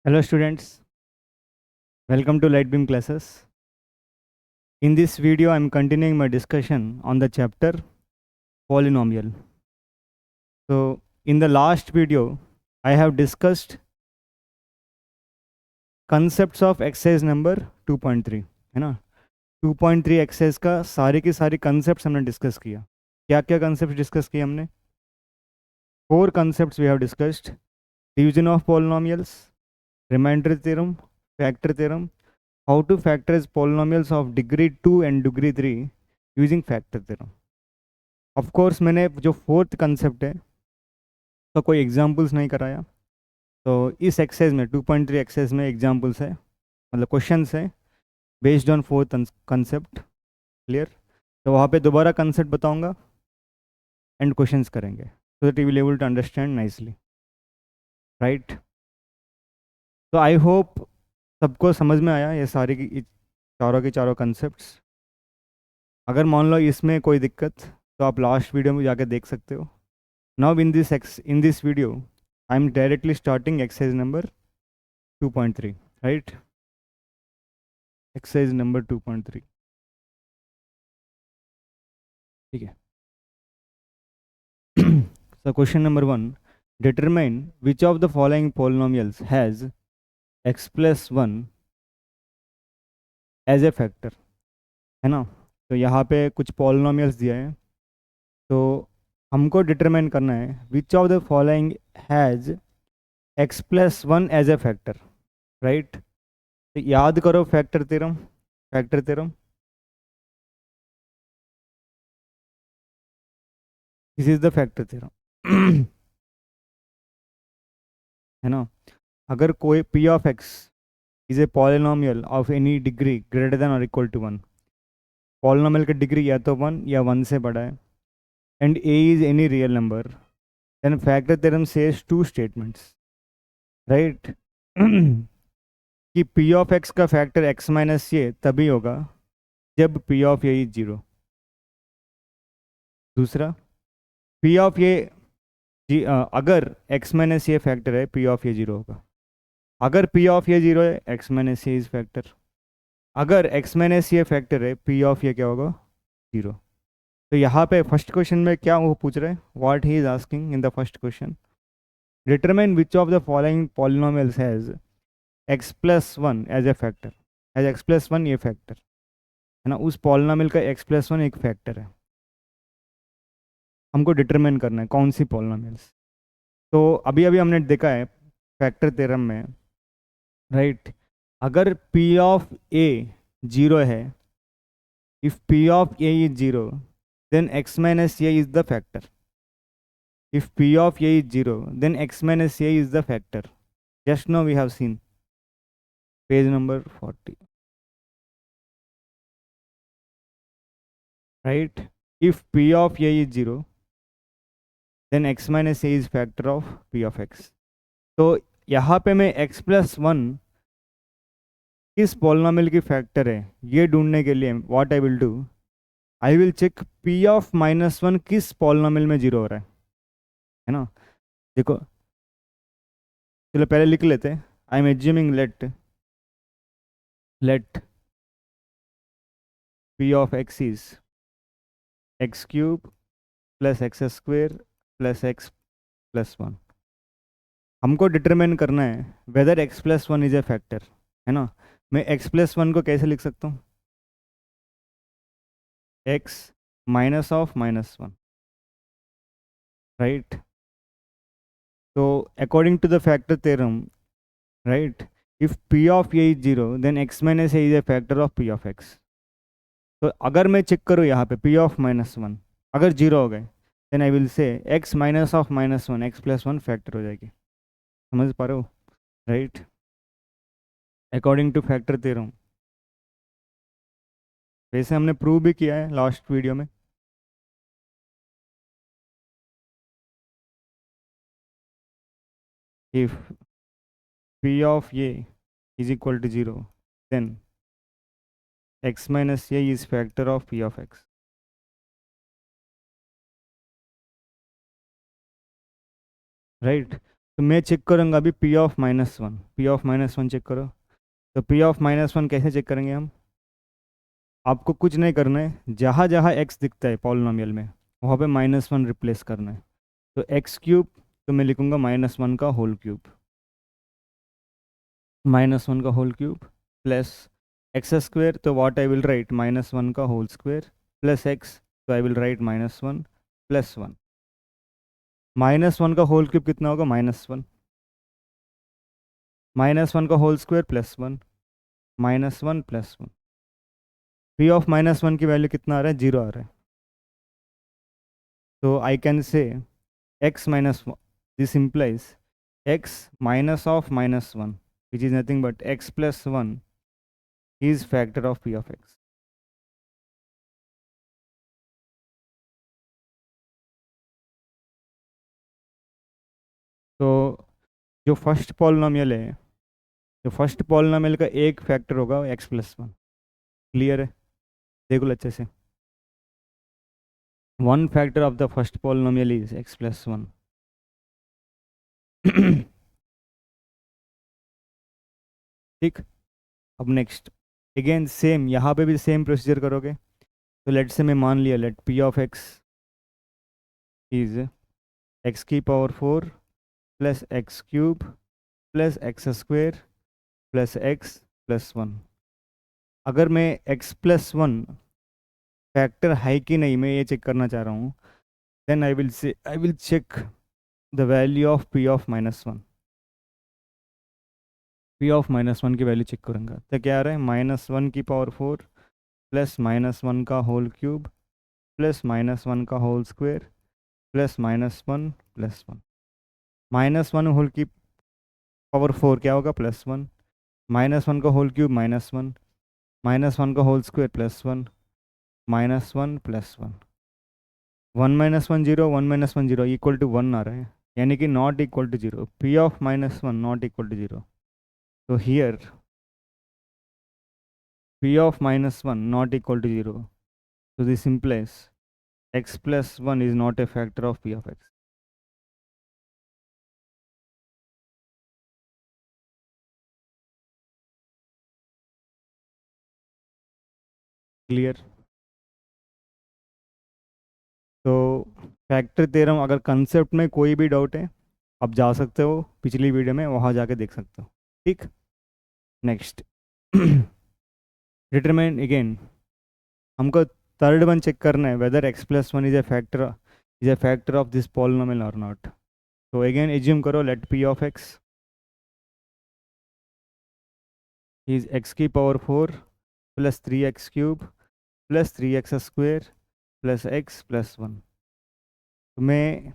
Hello students, welcome to Lightbeam classes. In this video, I am continuing my discussion on the chapter polynomial. So in the last video, I have discussed concepts of exercise number 2.3 है ना 2.3 exercise का सारे के सारे concept हमने discuss किया. क्या क्या कंसेप्ट डिस्कस किए हमने? 4 concepts we have discussed: division of polynomials, remainder theorem, factor theorem, how to factorize polynomials of degree 2 and degree 3 using factor theorem. Of course मैंने जो फोर्थ कंसेप्ट है तो कोई एग्जांपल्स नहीं कराया. तो इस एक्सरसाइज में 2.3 एक्सरसाइज में एग्जांपल्स है, मतलब क्वेश्चंस है based on fourth concept. Clear? तो वहाँ पे दोबारा कंसेप्ट बताऊंगा एंड क्वेश्चंस करेंगे so that you will able to understand nicely. Right? तो आई होप सबको समझ में आया ये सारी की चारों के चारों कंसेप्ट्स. अगर मान लो इसमें कोई दिक्कत तो आप लास्ट वीडियो में जाकर देख सकते हो. Now in this video I am directly starting exercise number 2.3, right? Exercise number 2.3. ठीक है. So question number 1, determine which of the following polynomials has x plus 1 as a factor. है ना? तो यहाँ पे कुछ polynomials दिया है, तो हमको डिटरमाइन करना है which of the following has x plus 1 as a factor. Right? तो याद करो factor theorem. Factor theorem this is the factor theorem. है ना? अगर कोई p of x is a polynomial of any degree greater than और equal to 1, polynomial की degree या तो 1 या 1 से बड़ा है, and a is any real number, then factor theorem says two statements. Right? कि p ऑफ x का फैक्टर x माइनस ये तभी होगा जब p ऑफ ये इज 0. दूसरा, p ऑफ ये अगर x माइनस ये फैक्टर है p ऑफ ये 0 होगा. अगर p ऑफ ये 0 है x माइनस ये इज फैक्टर. अगर x माइनस ये फैक्टर है p ऑफ ये क्या होगा? 0. तो यहाँ पे फर्स्ट क्वेश्चन में क्या वो पूछ रहे हैं, what he is asking in the first question, determine which of the following polynomials has x plus 1 as a factor. As x plus 1 ये फैक्टर है ना, उस पॉलिनोमियल का x प्लस 1 एक फैक्टर है. हमको डिटरमाइन करना है कौन सी पॉलिनोमियल्स. तो अभी अभी हमने देखा है फैक्टर थ्योरम में, राइट? अगर p ऑफ a 0 है, if p of a is 0, then x minus a is the factor. If p of a is 0, then x minus a is the factor. Just now we have seen page number 40. Right? If p of a is 0, then x minus a is factor of p of x. तो यहाँ पे मैं x plus 1 किस polynomial की factor है ये ढूंढने के लिए what I will do, I will check p of minus 1 किस पॉलिनोमियल में 0 हो रहा है ना. देखो चलो पहले लिख लेते हैं. I am assuming let p of x is x cube plus x square plus x plus 1. हमको डिटरमाइन करना है whether x plus 1 is a factor, है ना. मैं x प्लस 1 को कैसे लिख सकता हूँ? x minus of minus 1. Right? तो according to the factor theorem, right, if p of a is 0, then x minus a is a factor of p of x. तो अगर मैं चेक करूँ यहाँ पे p ऑफ माइनस 1 अगर 0 हो गए, then I will say x minus of minus 1 x plus 1 factor हो जाएगी. समझ पा रहे हो? Right? According to factor theorem. वैसे हमने प्रूव भी किया है लास्ट वीडियो में. If p of a is equal to 0, then x minus a is factor of p of x. Right? तो मैं चेक करूँगा अभी P of minus one, P of minus one check करो। तो पी ऑफ माइनस वन कैसे check करेंगे हम? आपको कुछ नहीं करना है, जहाँ जहाँ एक्स दिखता है पॉलिनॉमियल में वहाँ पे माइनस वन रिप्लेस करना है। तो एक्स क्यूब, तो मैं लिखूँगा माइनस वन का होल क्यूब, माइनस वन का whole cube plus x square, तो what I will write minus one का होल स्क्वेयर प्लस एक्स, तो I will write minus one plus one. Minus one का whole cube कितना होगा? Minus one, minus one का whole square plus one, minus one plus one. P of minus one की value कितना आ रहा है? जीरो आ रहा है। तो आई कैन से x minus one, this implies x minus of minus 1, which is nothing but x plus 1 is factor of p of x. तो जो फर्स्ट पॉलिनॉमियल है, जो फर्स्ट पॉलिनॉमियल का एक फैक्टर होगा x प्लस वन। क्लियर है? देखो अच्छे से, one factor of the first polynomial is x plus one. ठीक। अब नेक्स्ट अगेन सेम, यहाँ पे भी सेम प्रोसीजर करोगे। तो लेट से मैं मान लिया, let p of x is x की power four plus x cube plus x square plus x plus one. अगर मैं x प्लस वन फैक्टर है कि नहीं मैं ये चेक करना चाह रहा हूँ, then I will check the value of p of minus one. p of minus one की वैल्यू चेक करूँगा, तो क्या आ रहा है? माइनस वन की power four plus minus one का whole cube plus minus one का whole square plus minus one plus one. Minus one whole की पावर फोर क्या होगा? प्लस वन, माइनस वन का whole cube minus one, minus one का whole square plus one, minus one plus one. One minus one zero, one minus one zero equal to one आ रहा है, यानी कि not equal to zero. P of minus one not equal to zero. तो here p of minus one not equal to zero, so this implies x plus 1 is not a factor of p of x. Clear? तो factor theorem, अगर concept में कोई भी doubt है आप जा सकते हो पिछली वीडियो में, वहाँ जाके देख सकते हो। ठीक। नेक्स्ट डिटरमाइन अगेन, हमको थर्ड वन चेक करना है whether x plus one is a factor of this polynomial और नॉट। तो अगेन एज्यूम करो, let p of x is x की power four plus three x cube plus three x square plus x plus one. तो मैं,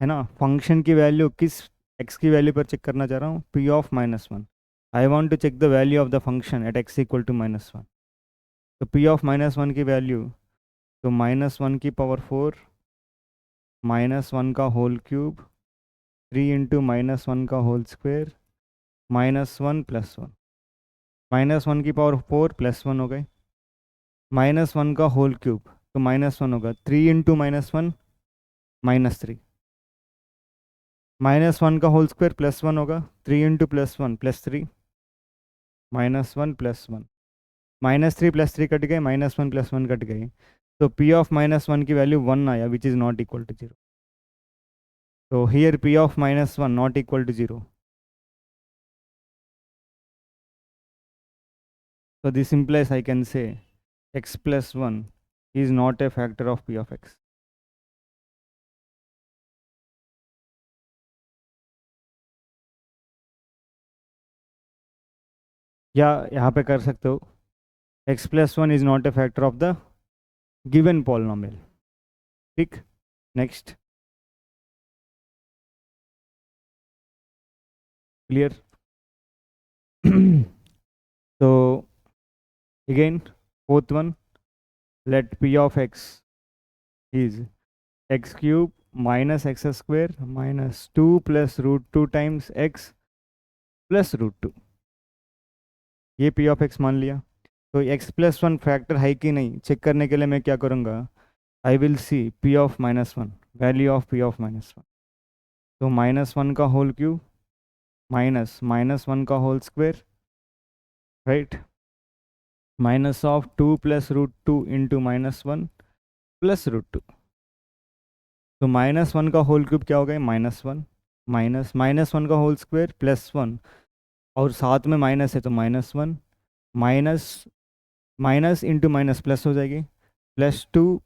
है ना, function की value किस x की वैल्यू पर चेक करना चाह रहा हूँ? p of minus one. I want to check the value of the function at x equal to minus one. तो p ऑफ माइनस वन की वैल्यू, तो माइनस वन की पावर फोर माइनस वन का whole cube three into minus one का whole square minus one plus one. Minus one की power four plus one हो गए, minus one का whole cube तो माइनस वन होगा, three into minus one minus three, minus one का whole square plus one होगा, three into plus three minus one plus one, minus three plus three cut गए, minus one plus one cut गए। तो p of minus one की value one आया, which is not equal to zero. तो here p of minus one not equal to zero. So this implies I can say x plus 1 is not a factor of p of x. या यहाँ पे कर सकते हो x plus 1 is not a factor of the given polynomial. ठीक। Next clear? तो again fourth one, let p of x is x cube minus x square minus 2 plus root 2 times x plus root 2। ये p of x मान लिया। तो x plus one factor है कि नहीं check करने के लिए मैं क्या करूँगा? I will see p of minus one, value of p of minus one. तो -1 का होल क्यूब माइनस -1 का होल स्क्वायर, राइट, -2 + √2 इंटू -1 + √2। तो -1 का होल क्यूब क्या हो गया, -1 माइनस -1 का होल स्क्वायर +1, और साथ में माइनस है तो -1 minus minus into minus plus हो जाएगी, +2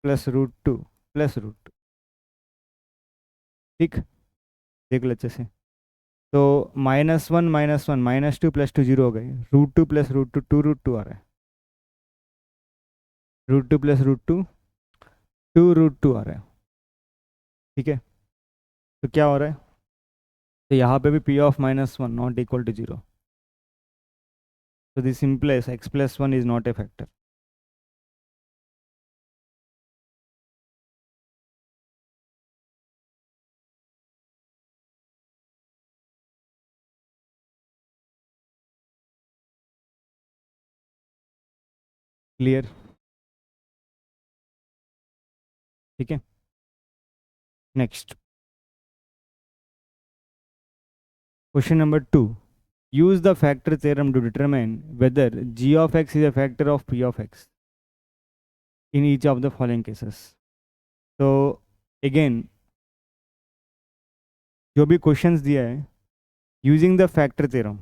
+ √2 + √2। ठीक, देख लो अच्छे से। तो -1 -1 -2 + 2 0 हो गई, √2 + √2 2√2 आ रहा है, √2 + √2 2√2 आ रहा है। ठीक है, तो क्या हो रहा है, तो यहाँ पे भी P(-1) not equal to 0। So this implies x+1 is not a factor. Clear? ठीक है, next question number 2. Use the factor theorem to determine whether g of x is a factor of p of x in each of the following cases. तो again जो भी questions दिया है, using the factor theorem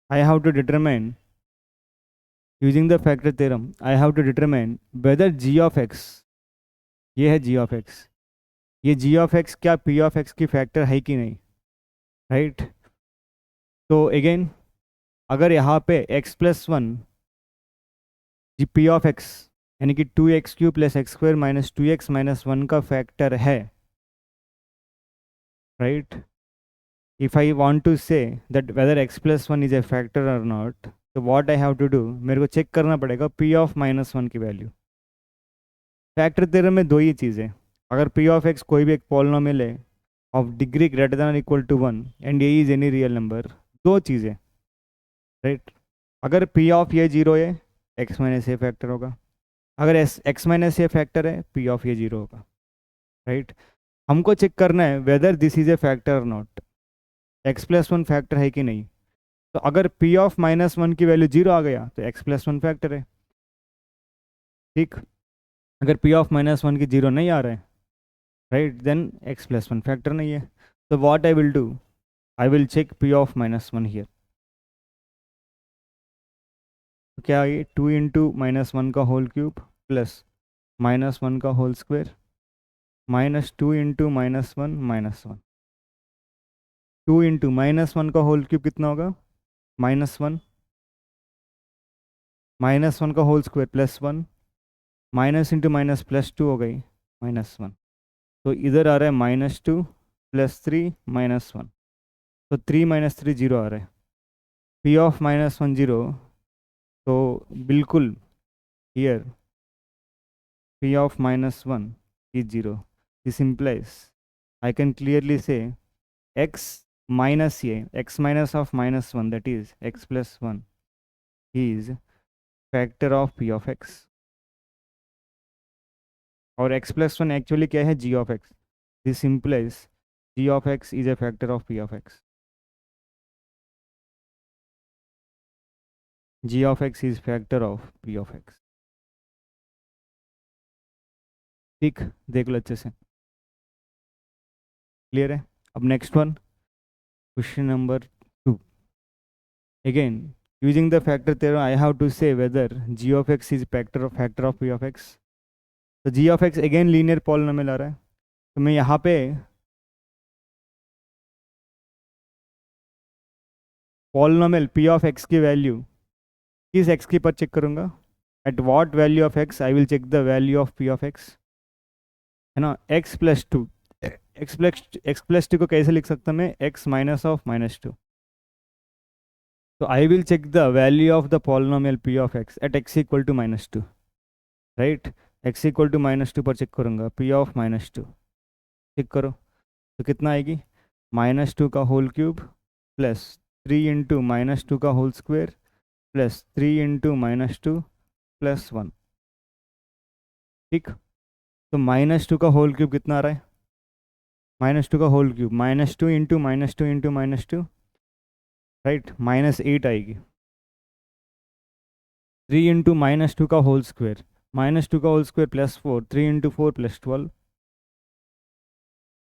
I have to determine whether g of x, ये है g of x, ये g of x क्या p of x की फैक्टर है कि नहीं, राइट। तो अगेन अगर यहाँ पे x+1 G P of x यानी कि 2x³ + x² - 2x - 1 का फैक्टर है, right. If I want to say that whether x+1 is a factor और नॉट, तो what I have to do, मेरे को चेक करना पड़ेगा P(-1) की वैल्यू। फैक्टर थ्योरम में दो ही चीज़ें, अगर P ऑफ x कोई भी एक पॉलिनोमियल है of degree greater than equal to 1 and A is any real number, दो चीज़ें, राइट। अगर P ऑफ ये 0 है, x - a फैक्टर होगा, अगर x - a फैक्टर है, P ऑफ ये 0 होगा, राइट। हमको चेक करना है whether this is a factor और नॉट, x+1 फैक्टर है कि नहीं। तो अगर P(-1) की वैल्यू 0 आ गया तो x+1 फैक्टर है, ठीक। अगर P(-1) की 0 नहीं आ रहा है, राइट, देन x+1 फैक्टर नहीं है। तो what I will do, I will check P(-1) here. तो क्या ये 2 इंटू -1 का होल क्यूब प्लस -1 का होल स्क्वायर -2 इंटू -1 -1, 2 इंटू -1 का होल क्यूब कितना होगा, -1 -1 का whole square +1 minus into minus +2 हो गई -1। तो इधर आ रहा है -2 +3 -1, तो 3 - 3 0 आ रहा है। P(-1) 0, तो बिल्कुल here P(-1) is 0। This implies I can clearly say x minus a, x minus of -1, that is x+1 is factor of P of x, और x+1 एक्चुअली क्या है, g of x। This implies g of x is a factor of P of x, g of x is factor of P of x। ठीक, देख लो अच्छे से, clear है। अब next one, question number 2। Again using the factor theorem I have to say whether g of x is factor of P of x। तो g of x again linear polynomial आ रहा है, तो मैं यहाँ पे पॉलिनोमियल P of x की value किस x की पर चेक करूँगा, at what value of x I will check the value of P of x, है ना। x+2, x+2 को कैसे लिख सकता मैं, x माइनस ऑफ -2। तो I will check the value of the polynomial P of x at x equal to -2, right. x equal to -2 पर check करूँगा P(-2), चेक करो तो कितना आएगी, -2 का होल क्यूब प्लस 3 इंटू -2 का होल स्क्वायर प्लस 3 इंटू -2 + 1। ठीक, तो -2 का होल क्यूब कितना आ रहा है, -2 का whole cube, -2 into -2 into -2, right, -8 आएगी। 3 इंटू -2 का होल स्क्वायर, -2 का होल स्क्वायर +4, 3 इंटू 4 +12,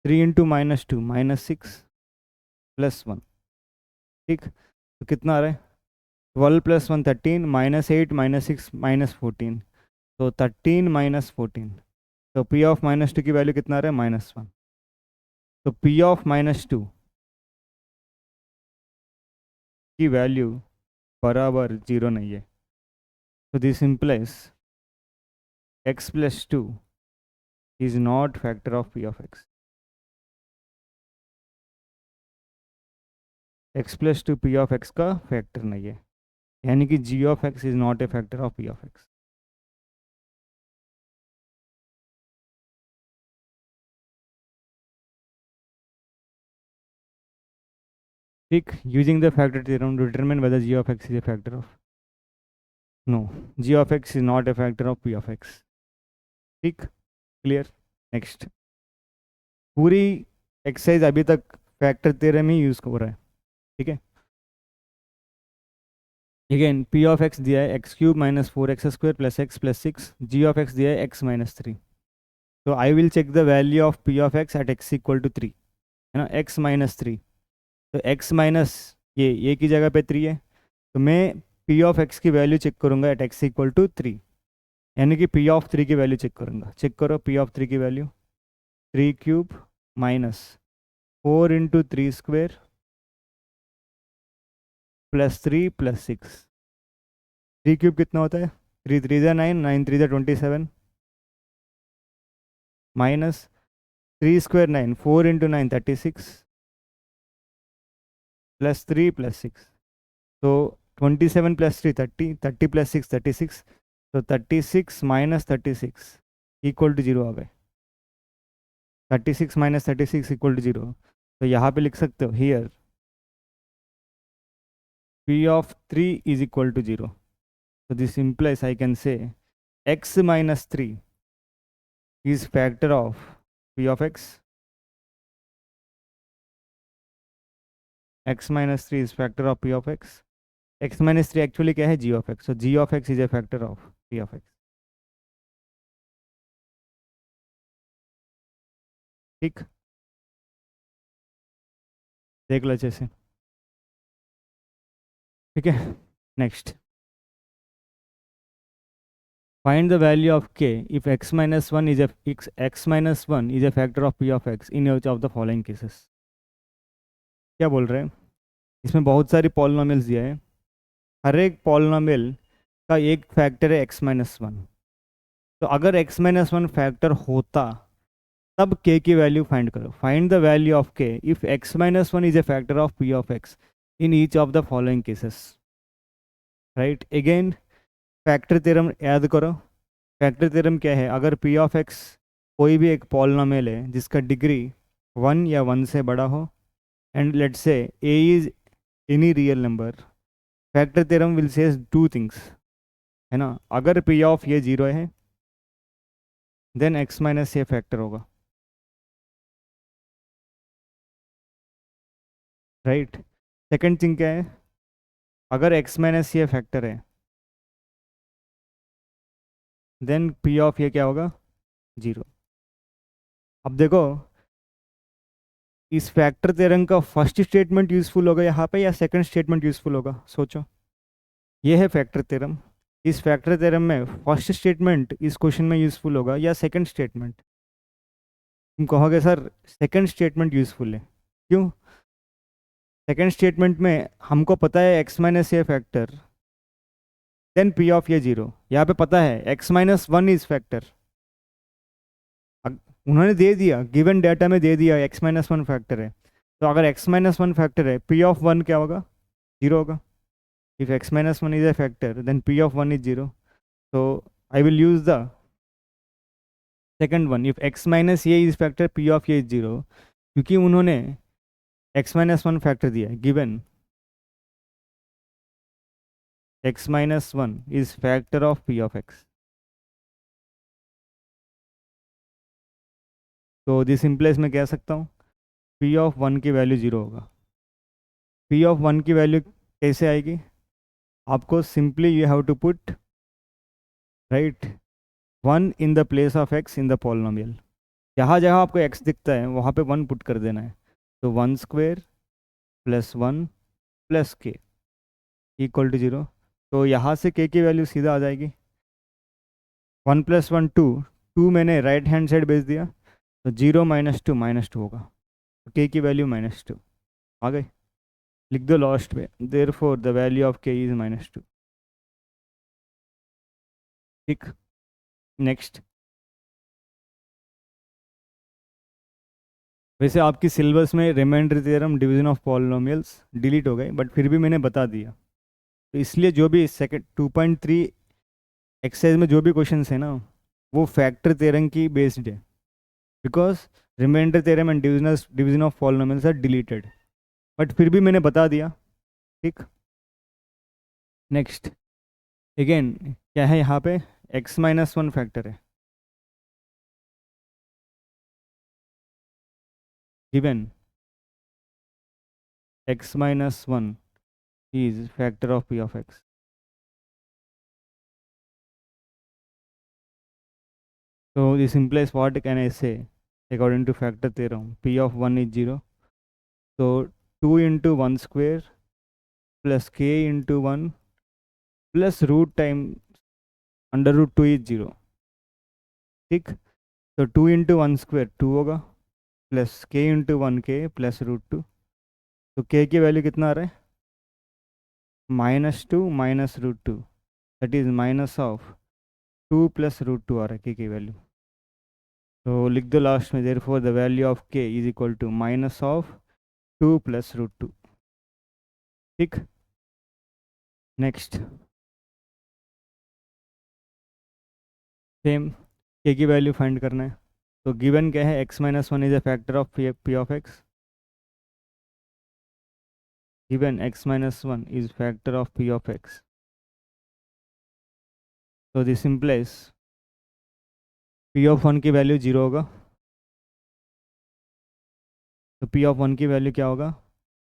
3 इंटू -2 -6 +1, ठीक। तो कितना आ रहा है? 12 + 1 13, -8 -6 -14, तो 13 -14। तो P ऑफ -2 की वैल्यू कितना आ रहा है? -1। तो P ऑफ -2 की वैल्यू बराबर 0 नहीं है। तो this implies x + 2 is not factor of P of x। x + 2 P of x का फैक्टर नहीं है, यानी कि g of x is not a factor of P of x। ठीक, using the factor theorem determine whether g of x is a factor of, no, g of x is not a factor of P of x। ठीक, clear. Next, पूरी exercise अभी तक factor theorem ही use हो रहा है, ठीक है। Again P of x दिया है x³ - 4x² + x + 6, g of x दिया है x - 3। तो I will check the value of P of x at x = 3, है ना, x - 3। तो x माइनस ये की जगह पे 3 है, तो मैं P ऑफ x की वैल्यू चेक करूंगा एट x = 3, यानी कि P ऑफ 3 की वैल्यू चेक करूंगा। चेक करो P ऑफ 3 की वैल्यू, 3³ - 4 इंटू 3² +3 + 6। 3³ कितना होता है? 3 3 ज़ा 9, 9 3 ज़ा 27, माइनस 3² 9, 4 इंटू 9 36, +3 + 6। तो 27 + 3 30, 30 + 6 36, तो 36 - 36 = 0 आ गए। 36 - 36 = 0। तो यहाँ पे लिख सकते हो here P of 3 is equal to 0। So this implies I can say x - 3 is factor of P of x, x - 3 is factor of P of x, x - 3 actually क्या है? G of x। So G of x is a factor of P of x। ठीक, देख लो अच्छे से, ठीक है। Next, find the value of k if x - 1 is a x - 1 is a factor of P of x in each of the following cases। क्या बोल रहे हैं? इसमें बहुत सारी पॉलिनोमियल्स दिया है, हर एक पॉलिनोमियल का एक फैक्टर है x - 1। तो अगर x - 1 फैक्टर होता तब k की वैल्यू फाइंड करो। Find the value of k if x - 1 is a factor of P of x in each of the following cases, right. Again factor theorem याद करो। फैक्टर थ्योरम क्या है? अगर P ऑफ x कोई भी एक पॉलिनोमियल है जिसका डिग्री 1 या 1 से बड़ा हो, and let's say a is any real number, factor theorem will says two things, है ना। अगर P ऑफ ये 0 है देन x - a फैक्टर होगा, राइट। सेकंड थिंग क्या है? अगर x - a फैक्टर है देन P ऑफ ये क्या होगा? 0। अब देखो, इस फैक्टर थ्योरम का फर्स्ट स्टेटमेंट यूजफुल होगा यहाँ पे या सेकंड स्टेटमेंट यूजफुल होगा? सोचो, ये है फैक्टर थ्योरम। इस फैक्टर थ्योरम में फर्स्ट स्टेटमेंट इस क्वेश्चन में यूजफुल होगा या सेकंड स्टेटमेंट? तुम कहोगे सर सेकंड स्टेटमेंट यूजफुल है, क्यों? सेकंड स्टेटमेंट में हमको पता है x - a factor, then P of ये 0। यहाँ पे पता है x - 1 इज फैक्टर, उन्होंने दे दिया, गिवन डाटा में दे दिया x - 1 फैक्टर है। तो अगर x - 1 फैक्टर है, P ऑफ 1 क्या होगा? 0 होगा। If x - 1 is a factor then P of 1 is 0। so I will use the second one, if x minus a is factor P of a is 0, क्योंकि उन्होंने x - 1 factor दिया है, given x - 1 is factor of P of x। तो this implies मैं कह सकता हूँ p of one की वैल्यू 0 होगा। पी ऑफ वन की वैल्यू कैसे आएगी? आपको simply you have to put right one in the place of x in the polynomial. जहाँ जहाँ आपको एक्स दिखता है वहाँ पे वन पुट कर देना है। तो 1² + 1 + k = 0। तो यहाँ से k की वैल्यू सीधा आ जाएगी 1 + 1 2। 2 मैंने राइट हैंड साइड भेज दिया, तो 0 - 2 -2 होगा। तो k की वैल्यू -2 आ गई। लिख दो लास्ट पे, therefore the value of k is -2। ठीक, नेक्स्ट। वैसे आपकी सिलेबस में remainder theorem, division of polynomials delete हो गए, बट फिर भी मैंने बता दिया। तो इसलिए जो भी सेकंड 2.3 एक्सरसाइज में जो भी क्वेश्चन है ना, वो फैक्टर थ्योरम की बेस्ड है, because remainder theorem and division of polynomials are deleted, but फिर भी मैंने बता दिया। ठीक, नेक्स्ट। अगेन क्या है यहाँ पे? x-1 फैक्टर है given x-1 is factor of p of x. So this implies what can I say? According to factor theorem, p of 1 is 0. So 2 into 1 square plus k into 1 plus root times under root 2 is 0. ठीक, तो 2 into 1 square 2 होगा, plus k into 1 k plus √2। तो k की value कितना आ रहा है? -2 - √2, that is minus of 2 + √2 आ रहा है k की वैल्यू। तो लिख दो लास्ट में, therefore the value of k is equal to -2 + √2। ठीक, नेक्स्ट। सेम k की वैल्यू फाइंड करना है। तो गिवन क्या है? x-1 is a factor of p of x। Given x-1 is factor of p of x। तो दिस इंप्लाइज p ऑफ 1 की वैल्यू 0 होगा। तो p ऑफ 1 की वैल्यू क्या होगा?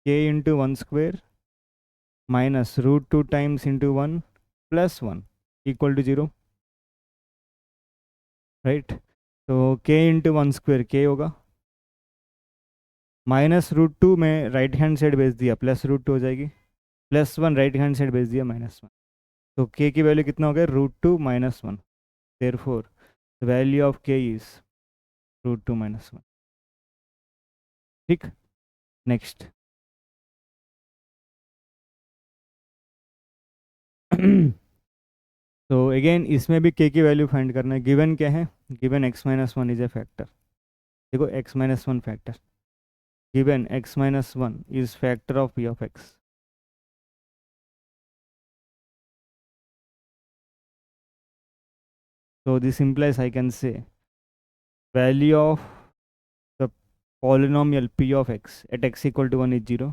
k into 1 square minus √2 times into 1 plus 1 equal to 0, right. तो k into 1 square k होगा, -√2 में राइट हैंड साइड भेज दिया, +√2 हो जाएगी, +1 राइट हैंड साइड भेज दिया, -1। तो k की वैल्यू कितना हो गया? √2 - 1। Therefore the value of k is √2 - 1। ठीक, नेक्स्ट। तो अगेन इसमें भी k की वैल्यू फाइंड करना है। गिवन क्या है? Given x-1 is a factor. देखो x-1 factor, given x-1 is factor of p of x. So this implies I can say value of the polynomial p of x at x equal to 1 is 0.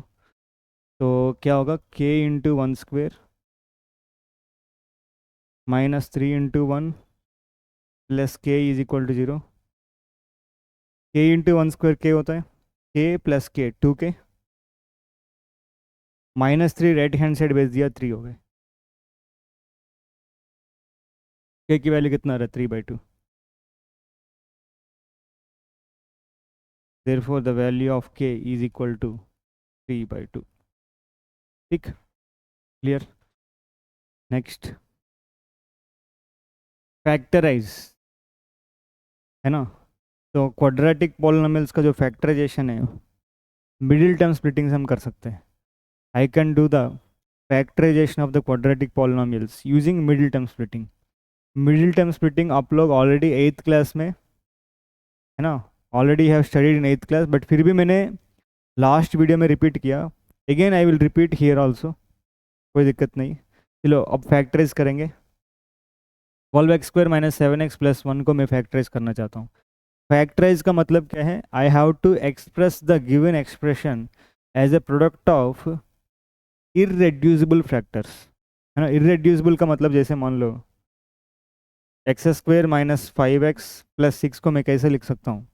तो क्या होगा? k into 1 square minus 3 into 1 plus k is equal to 0. k into 1 square k होता है k plus k 2k, -3 right hand side भेज दिया, 3 हो गए। k की वैल्यू कितना आ रहा है? 3/2। Therefore the value of k is equal to 3/2। ठीक, क्लियर, नेक्स्ट। फैक्टराइज है ना, तो क्वाड्रेटिक पॉलिनोमियल्स का जो फैक्टराइजेशन है, मिडिल टर्म स्प्लिटिंग से हम कर सकते हैं। I can do the factorisation of the quadratic polynomials using middle term splitting. Middle term splitting आप लोग ऑलरेडी 8th क्लास में है ना, already have studied in 8th class, but फिर भी मैंने लास्ट वीडियो में रिपीट किया। Again I will repeat here also, कोई दिक्कत नहीं। चलो अब फैक्टराइज करेंगे। 12x² - 7x + 1 को मैं फैक्टराइज करना चाहता हूँ। फैक्टराइज का मतलब क्या है? I have to express the given expression as a product of irreducible factors, है ना। इरेड्यूसिबल का मतलब जैसे मान लो x² - 5x + 6 को मैं कैसे लिख सकता हूँ?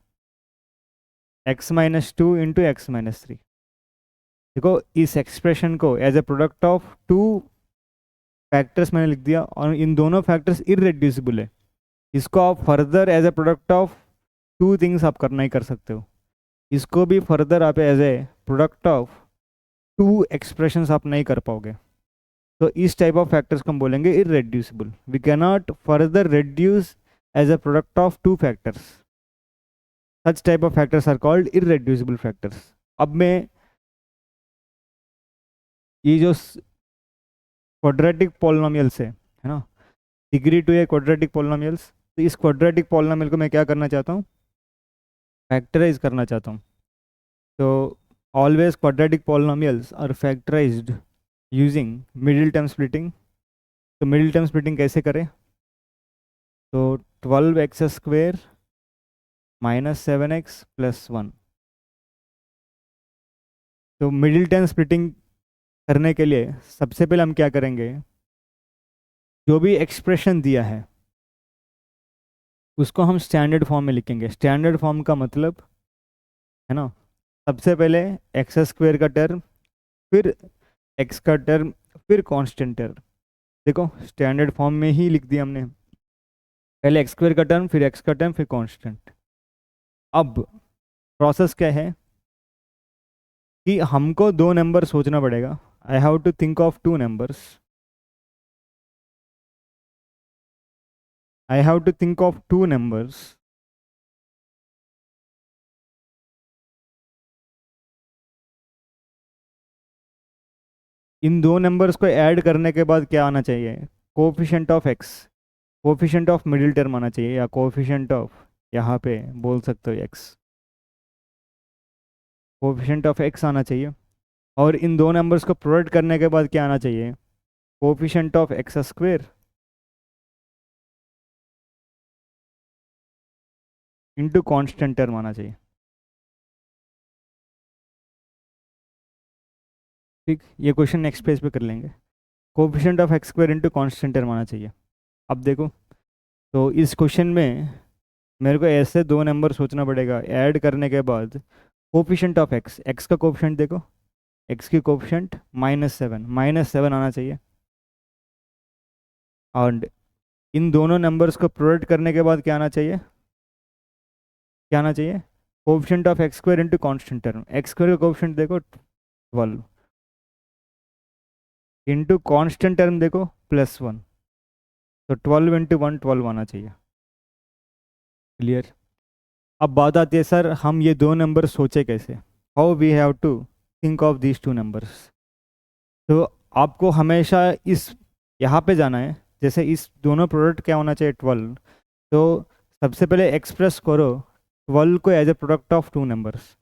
x-2 into x-3। देखो इस एक्सप्रेशन को as a product of two factors मैंने लिख दिया, और इन दोनों फैक्टर्स इरेड्यूसिबल है। इसको आप further as a product of two things आप करना ही कर सकते हो। इसको भी फर्दर आप as a product of two expressions आप नहीं कर पाओगे। तो इस टाइप ऑफ फैक्टर्स को हम बोलेंगे irreducible. We can not further reduce as a product of two factors. Such type of factors are called irreducible factors. अब मैं ये जो क्वाड्रेटिक पॉलिनोमियल्स है ना, degree two a quadratic polynomials, तो इस क्वाड्रेटिक पॉलिनोमियल को मैं क्या करना चाहता हूँ, फैक्टराइज करना चाहता हूँ। तो always quadratic polynomials are factorised using middle term splitting. तो मिडिल टर्म स्प्लिटिंग कैसे करें, तो 12x² माइनस 7x प्लस 1। तो मिडिल टर्म स्प्लिटिंग करने के लिए सबसे पहले हम क्या करेंगे, जो भी एक्सप्रेशन दिया है उसको हम स्टैंडर्ड फॉर्म में लिखेंगे। स्टैंडर्ड फॉर्म का मतलब है ना, सबसे पहले x² का टर्म, फिर x का टर्म, फिर कांस्टेंट टर्म। देखो स्टैंडर्ड फॉर्म में ही लिख दिया हमने, पहले x² का टर्म, फिर x का टर्म, फिर कांस्टेंट। अब प्रोसेस क्या है कि हमको दो नंबर सोचना पड़ेगा। I have to think of two numbers. I have to think of two numbers. इन दो नंबर्स को ऐड करने के बाद क्या आना चाहिए, coefficient of x, coefficient of middle term आना चाहिए, या कोफिशिएंट ऑफ, यहाँ पे बोल सकते हो x, कोफिशिएंट ऑफ x आना चाहिए। और इन दो नंबर्स को प्रोडक्ट करने के बाद क्या आना चाहिए, coefficient of x² into constant term आना चाहिए। ठीक, ये क्वेश्चन नेक्स्ट पेज पे कर लेंगे। Coefficient of x² into constant term आना चाहिए। अब देखो, तो इस क्वेश्चन में मेरे को ऐसे दो नंबर सोचना पड़ेगा, ऐड करने के बाद कोफिशिएंट ऑफ x का कोफिशिएंट देखो, x की कोफिशिएंट -7 आना चाहिए। और इन दोनों नंबर्स को प्रोडक्ट करने के बाद क्या आना चाहिए, क्या आना चाहिए, coefficient of x² into constant term. x² का कोफिशिएंट देखो 12 इंटू कॉन्स्टेंट टर्म देखो +1। तो 12 इंटू 1 12 आना चाहिए। क्लियर। अब बात आती है सर हम ये दो नंबर सोचे कैसे, how we have to think of these two numbers. तो आपको हमेशा इस यहाँ पे जाना है, जैसे इस दोनों प्रोडक्ट क्या होना चाहिए 12। तो सबसे पहले एक्सप्रेस करो 12 को as a product of two numbers,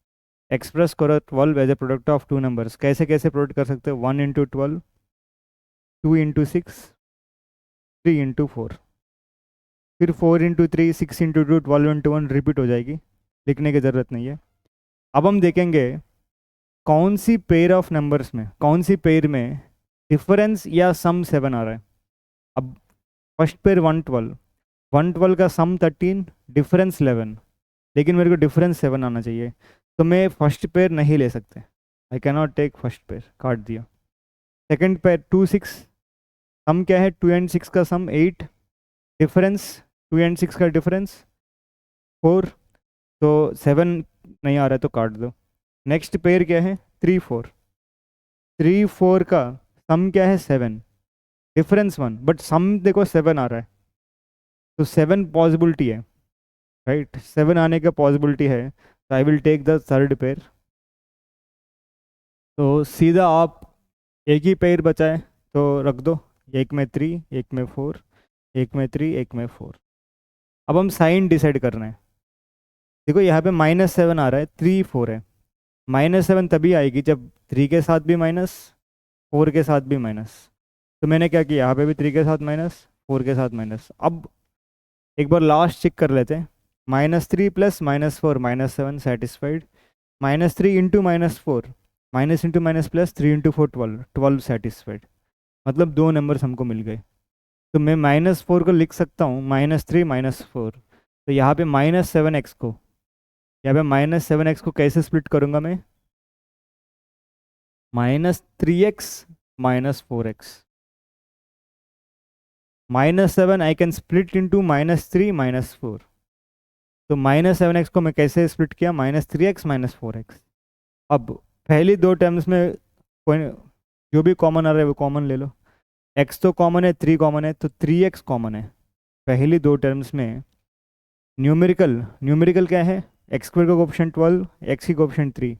express करो 12 as a product of two numbers. कैसे कैसे प्रोडक्ट कर सकते हो, 1 इंटू 12, 2 इंटू 6, 3 इंटू 4, फिर 4 इंटू 3, 6 इंटू 2, 12 इंटू 1 रिपीट हो जाएगी, लिखने की ज़रूरत नहीं है। अब हम देखेंगे कौन सी पेयर ऑफ नंबर्स में, कौन सी पेयर में डिफरेंस या सम 7 आ रहा है। अब फर्स्ट पेयर 112, 112 का सम 13, डिफरेंस 11, लेकिन मेरे को डिफरेंस 7 आना चाहिए, तो मैं फर्स्ट पेयर नहीं ले सकते, I can not take first pair, काट दिया। सेकेंड पेयर 2 6, सम क्या है 2 एंड 6 का सम 8, डिफरेंस 2 एंड 6 का डिफरेंस 4, तो 7 नहीं आ रहा है तो काट दो। नेक्स्ट पेयर क्या है 3 4, 3 4 का सम क्या है 7, डिफरेंस 1, बट सम देखो 7 आ रहा है, तो 7 पॉसिबिलिटी है, राइट, 7 आने का पॉसिबिलिटी है, तो I will take the third pair. तो सीधा आप एक ही पेयर बचा है तो रख दो, एक में 3, एक में 4, एक में 3, एक में 4। अब हम साइन डिसाइड कर रहे हैं। देखो यहाँ पे -7 आ रहा है, 3 4 है, -7 तभी आएगी जब 3 के साथ भी माइनस, 4 के साथ भी माइनस। तो मैंने क्या किया, यहाँ पे भी 3 के साथ माइनस, 4 के साथ माइनस। अब एक बार लास्ट चेक कर लेते हैं, -3 plus -4 -7 satisfied, -3 into -4, minus into minus plus, 3 into 4 12, 12 satisfied, मतलब दो नंबर्स हमको मिल गए। तो मैं -4 को लिख सकता हूँ -3 -4, तो यहाँ पे -7x को यहाँ पे -7x को कैसे स्प्लिट करूँगा मैं? -3x -4x, -7 I can split into -3 -4। तो -7x को मैं कैसे स्प्लिट किया? -3x -4x। अब पहली दो टर्म्स में कोई जो भी कॉमन आ रहा है वो कॉमन ले लो। x तो कॉमन है, 3 कॉमन है, तो 3x कॉमन है पहली दो टर्म्स में। न्यूमेरिकल न्यूमेरिकल क्या है? x² का कोफिशिएंट 12, x की कोफिशिएंट 3,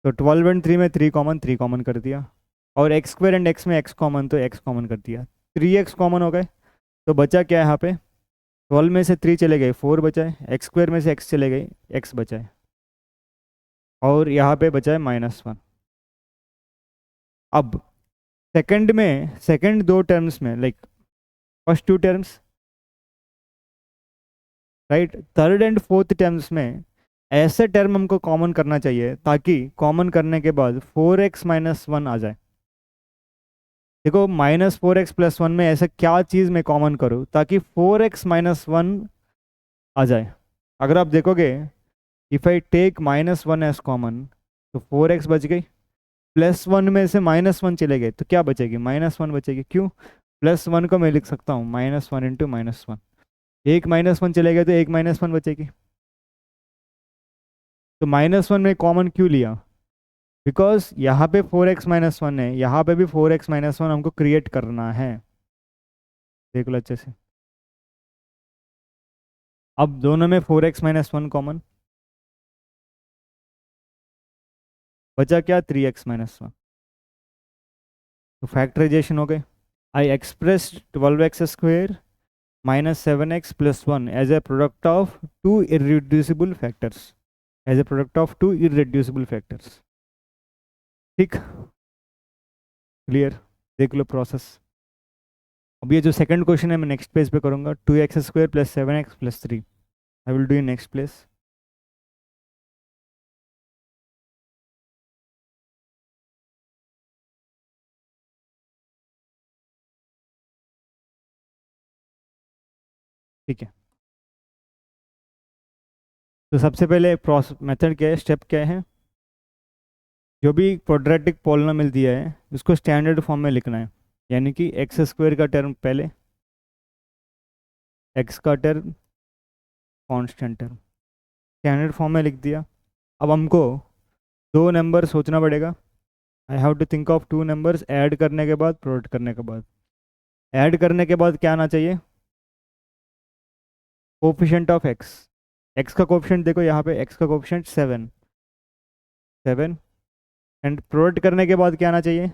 तो 12 एंड 3 में 3 कॉमन कर दिया, और x² एंड x में x कॉमन, तो x कॉमन कर दिया, 3x कॉमन हो गए। तो बचा क्या है यहाँ पे? 12 में से 3 चले गए, 4 बचा है, x² में से x चले गए, x बचा है, और यहाँ पे बचा है -1। अब सेकंड दो टर्म्स में, like first two terms, right, third and fourth terms में ऐसे टर्म हमको कॉमन करना चाहिए ताकि कॉमन करने के बाद 4x -1 आ जाए। देखो -4x + 1 में ऐसा क्या चीज़ मैं कॉमन करूँ ताकि 4x -1 आ जाए? अगर आप देखोगे, if I take -1 as common, तो 4x बच गई, +1 में से -1 चले गए, तो क्या बचेगी? -1 बचेगी। क्यों? +1 को मैं लिख सकता हूँ -1 इंटू -1, एक -1 चले गए तो एक -1 बचेगी। तो -1 में कॉमन क्यों लिया? बिकॉज यहाँ पे 4x -1 है, यहाँ पे भी 4x -1 हमको क्रिएट करना है। देख लो अच्छे से। अब दोनों में 4x -1 कॉमन, बचा क्या? 3x -1। तो फैक्टराइजेशन हो गए। I express 12x² -7x + 1 as a product of two irreducible factors, as a product of two irreducible factors. ठीक, क्लियर? देख लो प्रोसेस। अब ये जो सेकंड क्वेश्चन है मैं नेक्स्ट पेज पे करूँगा, 2x² + 7x + 3। I will do in next place. ठीक है, तो सबसे पहले प्रोसेस मेथड क्या है, स्टेप क्या है? जो भी क्वाड्रेटिक पॉलिनोमियल दिया है उसको स्टैंडर्ड फॉर्म में लिखना है, यानी कि x² का टर्म पहले, x का term, constant term, standard form में लिख दिया। अब हमको दो नंबर सोचना पड़ेगा। I have to think of two numbers, add करने के बाद, प्रोडक्ट करने के बाद। ऐड करने के बाद क्या आना चाहिए? Coefficient of x। x का कोफिशिएंट देखो यहाँ पे, x का कोफिशिएंट 7 एंड प्रोडक्ट करने के बाद क्या आना चाहिए?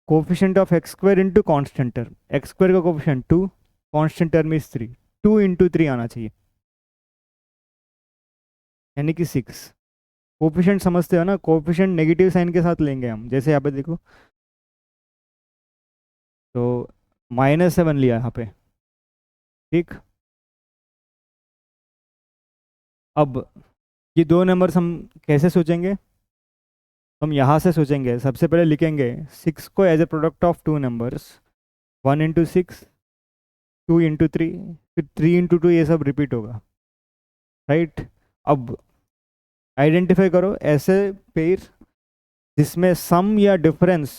Coefficient of x² into constant term, x² का coefficient 2, constant term is 3, 2 into 3 आना चाहिए, यानी कि 6। कोफिशिएंट समझते हो ना? कोफिशिएंट नेगेटिव साइन के साथ लेंगे हम, जैसे यहाँ पे देखो, तो -7 लिया यहाँ पे। ठीक, अब ये दो नंबर्स हम कैसे सोचेंगे? हम यहाँ से सोचेंगे। सबसे पहले लिखेंगे 6 को as a product of two numbers, 1 into 6, 2 into 3, फिर 3 इंटू 2, ये सब रिपीट होगा, राइट? अब आइडेंटिफाई करो ऐसे पेयर जिसमें सम या डिफरेंस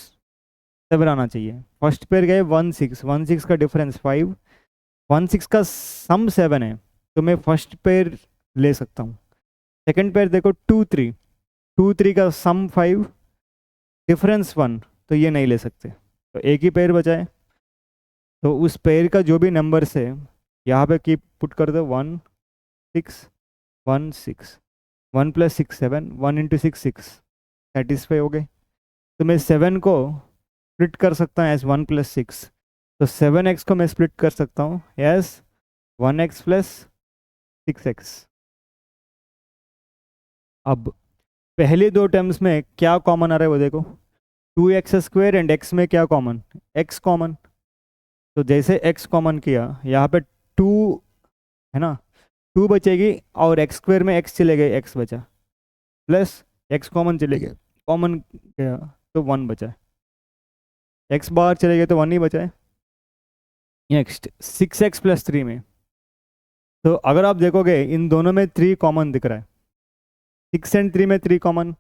7 आना चाहिए। फर्स्ट पेयर गए 1 6, 1 6 का डिफरेंस 5, 1 6 का सम 7 है, तो मैं फर्स्ट पेयर ले सकता हूँ। सेकंड पेयर देखो 2 3, 2 3 का सम 5, डिफरेंस 1, तो ये नहीं ले सकते, तो एक ही पेयर बचा है। तो उस पेयर का जो भी नंबर्स है यहाँ पे कीप पुट कर दो, 1 6 1 6, 1 + 6 7, 1 इंटू 6 6, सेटिस्फाई हो गए। तो मैं 7 को स्प्लिट कर सकता हूँ एज 1 + 6, तो 7x को मैं स्प्लिट कर सकता हूँ एज 1x + 6x। अब पहले दो टर्म्स में क्या कॉमन आ रहा है वो देखो, 2x² एंड x में क्या कॉमन? x common. तो जैसे x कॉमन किया, यहाँ पे 2 है ना, 2 बचेगी, और x² में x चले गए, x बचा, प्लस x कॉमन चले गए, कॉमन गया तो 1 बचा है, x बाहर चले गए तो 1 ही बचा है। नेक्स्ट 6x + 3 में, तो अगर आप देखोगे इन दोनों में 3 कॉमन दिख रहा है, 6 और 3 में 3 कॉमन,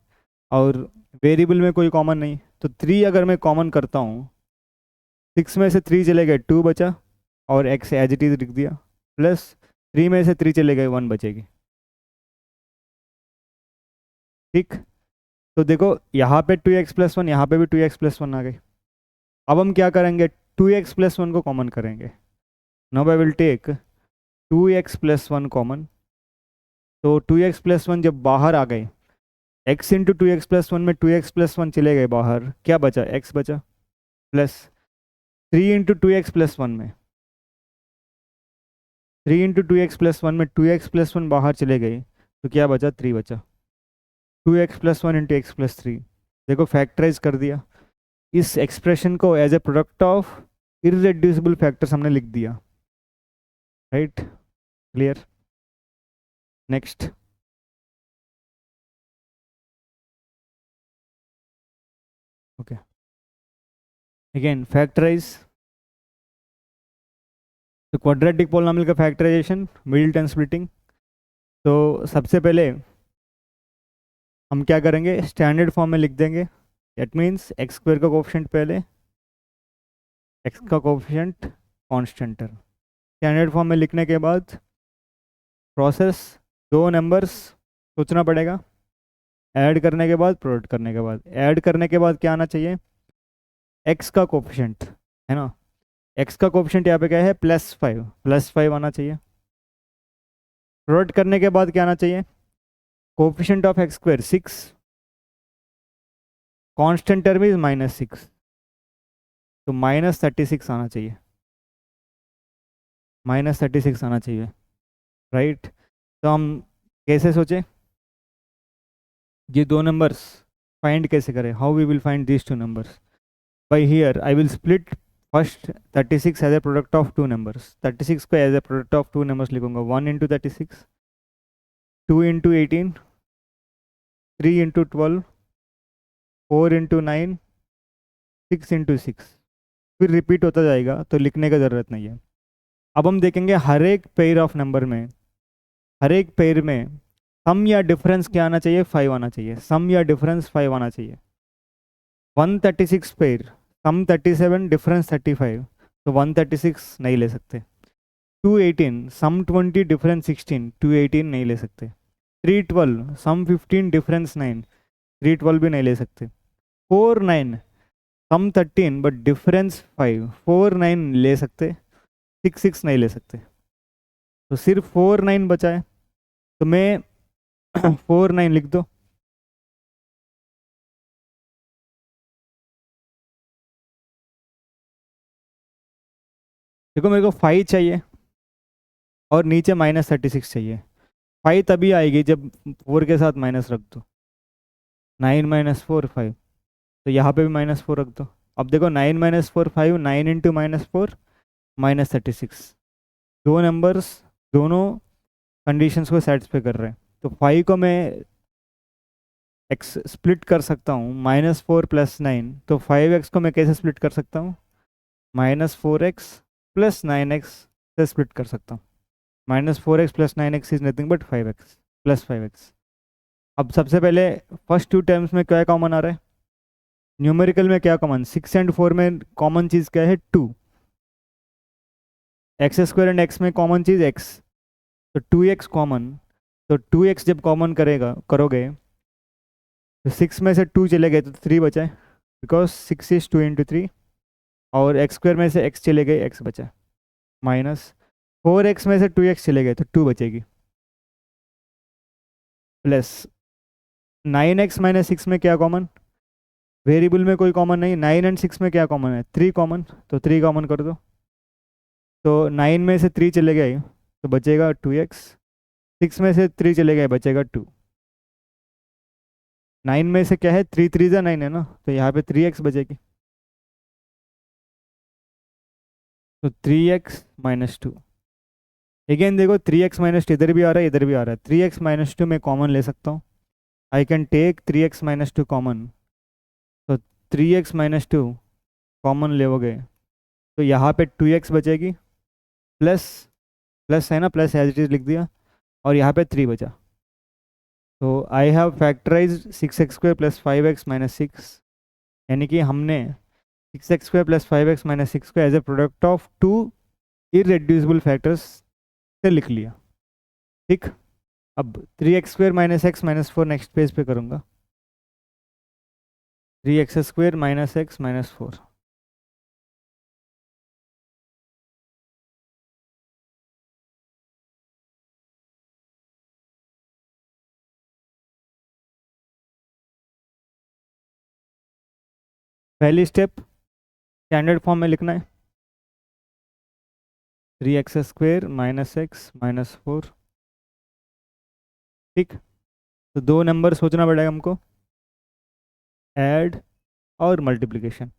और वेरिएबल में कोई कॉमन नहीं, तो 3 अगर मैं कॉमन करता हूँ, 6 में से 3 चले गए 2 बचा, और x एज इट इज लिख दिया, प्लस 3 में से 3 चले गए 1 बचेगी। ठीक, तो देखो यहाँ पे 2x+1, यहाँ पे भी 2x+1 आ गई। अब हम क्या करेंगे, 2x+1 को कॉमन करेंगे। Now I will take 2x+1 common, तो 2x+1 जब बाहर आ गए, x इंटू 2x+1 में 2x+1 चले गए बाहर, क्या बचा, x बचा, प्लस 3 इंटू 2x+1 में 3 इंटू 2x+1 में 2x+1 बाहर चले गए, तो क्या बचा, 3 बचा। 2x+1 इंटू x+3, देखो फैक्टराइज कर दिया। इस एक्सप्रेशन को as a product of irreducible factors हमने लिख दिया, right, clear. Next, okay, again factorise, तो क्वाड्रेटिक पोलिनोमियल का फैक्टराइजेशन, मिडिल टर्म स्प्लिटिंग। तो सबसे पहले हम क्या करेंगे, स्टैंडर्ड फॉर्म में लिख देंगे। दैट मीन्स x² का कोफिशिएंट पहले, x का coefficient constant term. Standard form में लिखने के बाद प्रोसेस, दो नंबर्स सोचना पड़ेगा, ऐड करने के बाद, प्रोडक्ट करने के बाद, ऐड करने के बाद क्या आना चाहिए, x का कोफिशिएंट, है ना। x का कोफिशिएंट यहाँ पे क्या है, +5 आना चाहिए। प्रोडक्ट करने के बाद क्या आना चाहिए, coefficient of x², 6, constant term is -6, तो -36 आना चाहिए, -36 आना चाहिए, राइट। तो हम कैसे सोचे, ये दो नंबर्स फाइंड कैसे करें, how we will find these two numbers, by here I will split first 36 as a product of two numbers. 36 को as a product of two numbers लिखूंगा, 1 into 36, 2 into 18, 3 into 12, 4 into 9, 6 into 6, फिर repeat होता जाएगा, तो लिखने का ज़रूरत नहीं है। अब हम देखेंगे हर एक पेयर ऑफ नंबर में, हर एक पेयर में सम या डिफरेंस क्या आना चाहिए, 5 आना चाहिए, सम या डिफरेंस 5 आना चाहिए। 136 पेयर, सम 37, डिफरेंस 35, तो 136 नहीं ले सकते। 218, सम 20, डिफरेंस 16, 218 नहीं ले सकते। 312, सम 15, डिफरेंस 9, 312 भी नहीं ले सकते। 49, सम 13 बट डिफरेंस 5, 49 ले सकते, 66 नहीं ले सकते। तो सिर्फ 49 बचा है, तो मैं 49 लिख दो। देखो मेरे को 5 चाहिए और नीचे -36 चाहिए। 5 तभी आएगी जब 4 के साथ माइनस रख दो, 9 - 4 5, तो यहाँ पे भी -4 रख दो। अब देखो 9 - 4 5, 9 इंटू -4 -36, दो नंबर्स दोनों कंडीशंस को सेटिस्फाई कर रहे हैं। तो 5 को मैं x स्प्लिट कर सकता हूँ, -4 + 9, तो 5x को मैं कैसे स्प्लिट कर सकता हूँ, -4x + 9x से स्प्लिट कर सकता हूँ। -4x + 9x is nothing but 5x + 5x। अब सबसे पहले फर्स्ट टू टर्म्स में क्या कॉमन आ रहा है, न्यूमेरिकल में क्या कॉमन, 6 और 4 में कॉमन चीज़ क्या है, 2। x² एंड x में कॉमन चीज़ x, तो 2x कॉमन, तो 2x जब कॉमन करोगे, तो 6 में से 2 चले गए तो 3 बचा है, बिकॉज 6 इज 2 इंटू 3, और x² में से x चले गए, x बचा, -4x में से 2x चले गए तो 2 बचेगी, प्लस 9x - 6 में क्या कॉमन, वेरिएबल में कोई कॉमन नहीं, 9 एंड 6 में क्या कॉमन है, 3 कॉमन, तो 3 कॉमन कर दो, तो 9 में से 3 चले गए तो बचेगा 2x, 6 में से 3 चले गए बचेगा 2, 9 में से क्या है, 3 3 जा 9 है ना, तो यहाँ पे 3x बचेगी, तो 3x - 2। अगेन देखो 3x - 2 इधर भी आ रहा है, इधर भी आ रहा है, 3x - 2 मैं कॉमन ले सकता हूँ, I can take 3x - 2 common, तो 3x - 2 कॉमन लोगे तो यहाँ पे 2x बचेगी, प्लस प्लस है ना, प्लस एज इट इज लिख दिया, और यहाँ पे 3 बचा, तो I have factorise 6x² plus 5x minus 6, यानी कि हमने 6x² प्लस 5x माइनस 6 को as a product of two irreducible factors से लिख लिया। ठीक, अब 3x² minus x minus 4 next page पे करूँगा। 3x² माइनस एक्स माइनस 4, पहली स्टेप स्टैंडर्ड फॉर्म में लिखना है 3x² माइनस एक्स माइनस 4। ठीक, तो दो नंबर सोचना पड़ेगा हमको, ऐड और मल्टीप्लिकेशन।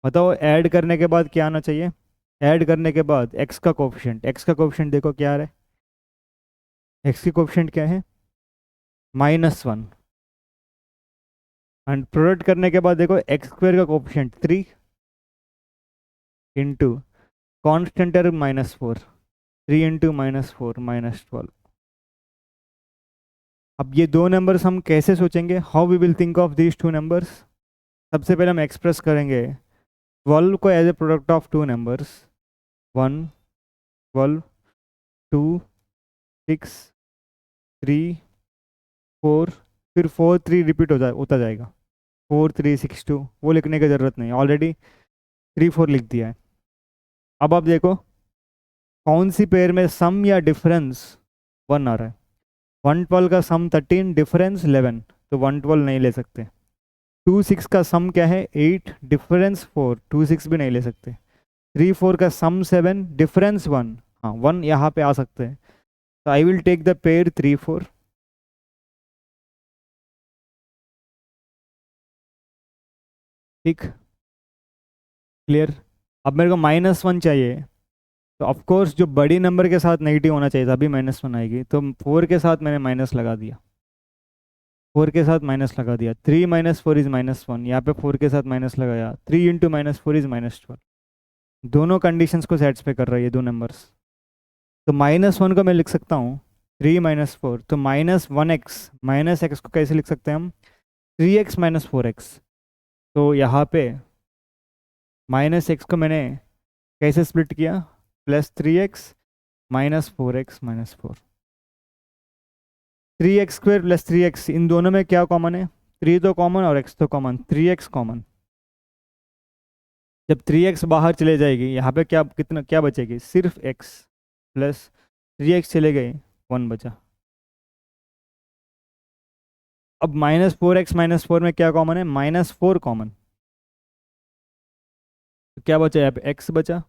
बताओ ऐड करने के बाद क्या आना चाहिए? ऐड करने के बाद x का कोफिशिएंट, x का कोफिशिएंट देखो क्या आ रहा है, x की कोफिशिएंट क्या है? -1। एंड प्रोडक्ट करने के बाद देखो x² का coefficient 3 into constant term -4, 3 into -4 -12। अब ये दो नंबर्स हम कैसे सोचेंगे? How we will think of these two numbers? सबसे पहले हम एक्सप्रेस करेंगे 12 को as a product of two numbers, 1 12 2 6 3 4, फिर 4 3 रिपीट होता जाएगा, 4 3 6 2, वो लिखने की ज़रूरत नहीं, ऑलरेडी 3 4 लिख दिया है। अब आप देखो कौन सी पेयर में सम या डिफरेंस 1 आ रहा है। 112 का सम 13, डिफरेंस 11, तो 112 नहीं ले सकते। 2 6 का सम क्या है? 8, डिफरेंस 4, 2 6 भी नहीं ले सकते। 3 4 का सम 7, डिफरेंस 1, हाँ 1 यहाँ पे आ सकते हैं। तो I will take the pair 3 4। ठीक, क्लियर। अब मेरे को -1 चाहिए, तो ऑफ कोर्स जो बड़ी नंबर के साथ नेगेटिव होना चाहिए तभी -1 आएगी, तो 4 के साथ मैंने माइनस लगा दिया, 4 के साथ माइनस लगा दिया। 3 -4 इज -1, यहाँ पे 4 के साथ माइनस लगाया, 3 इंटू -4 इज -12। दोनों कंडीशंस को सेटिस्फाई कर रहा है ये दो नंबर्स। तो -1 को मैं लिख सकता हूँ 3 -4, तो -1x, -x को कैसे लिख सकते हैं हम? 3x -4x। तो यहाँ पे -x को मैंने कैसे स्प्लिट किया? +3x -4x -4। 3x² plus 3x, इन दोनों में क्या कॉमन है? 3 तो कॉमन और x तो कॉमन, 3x कॉमन। जब 3x बाहर चले जाएगी यहाँ पे क्या कितना क्या बचेगी? सिर्फ x, प्लस 3x चले गए 1 बचा। अब -4x -4 में क्या कॉमन है? -4 कॉमन, तो क्या बचा यहाँ पे? x बचा,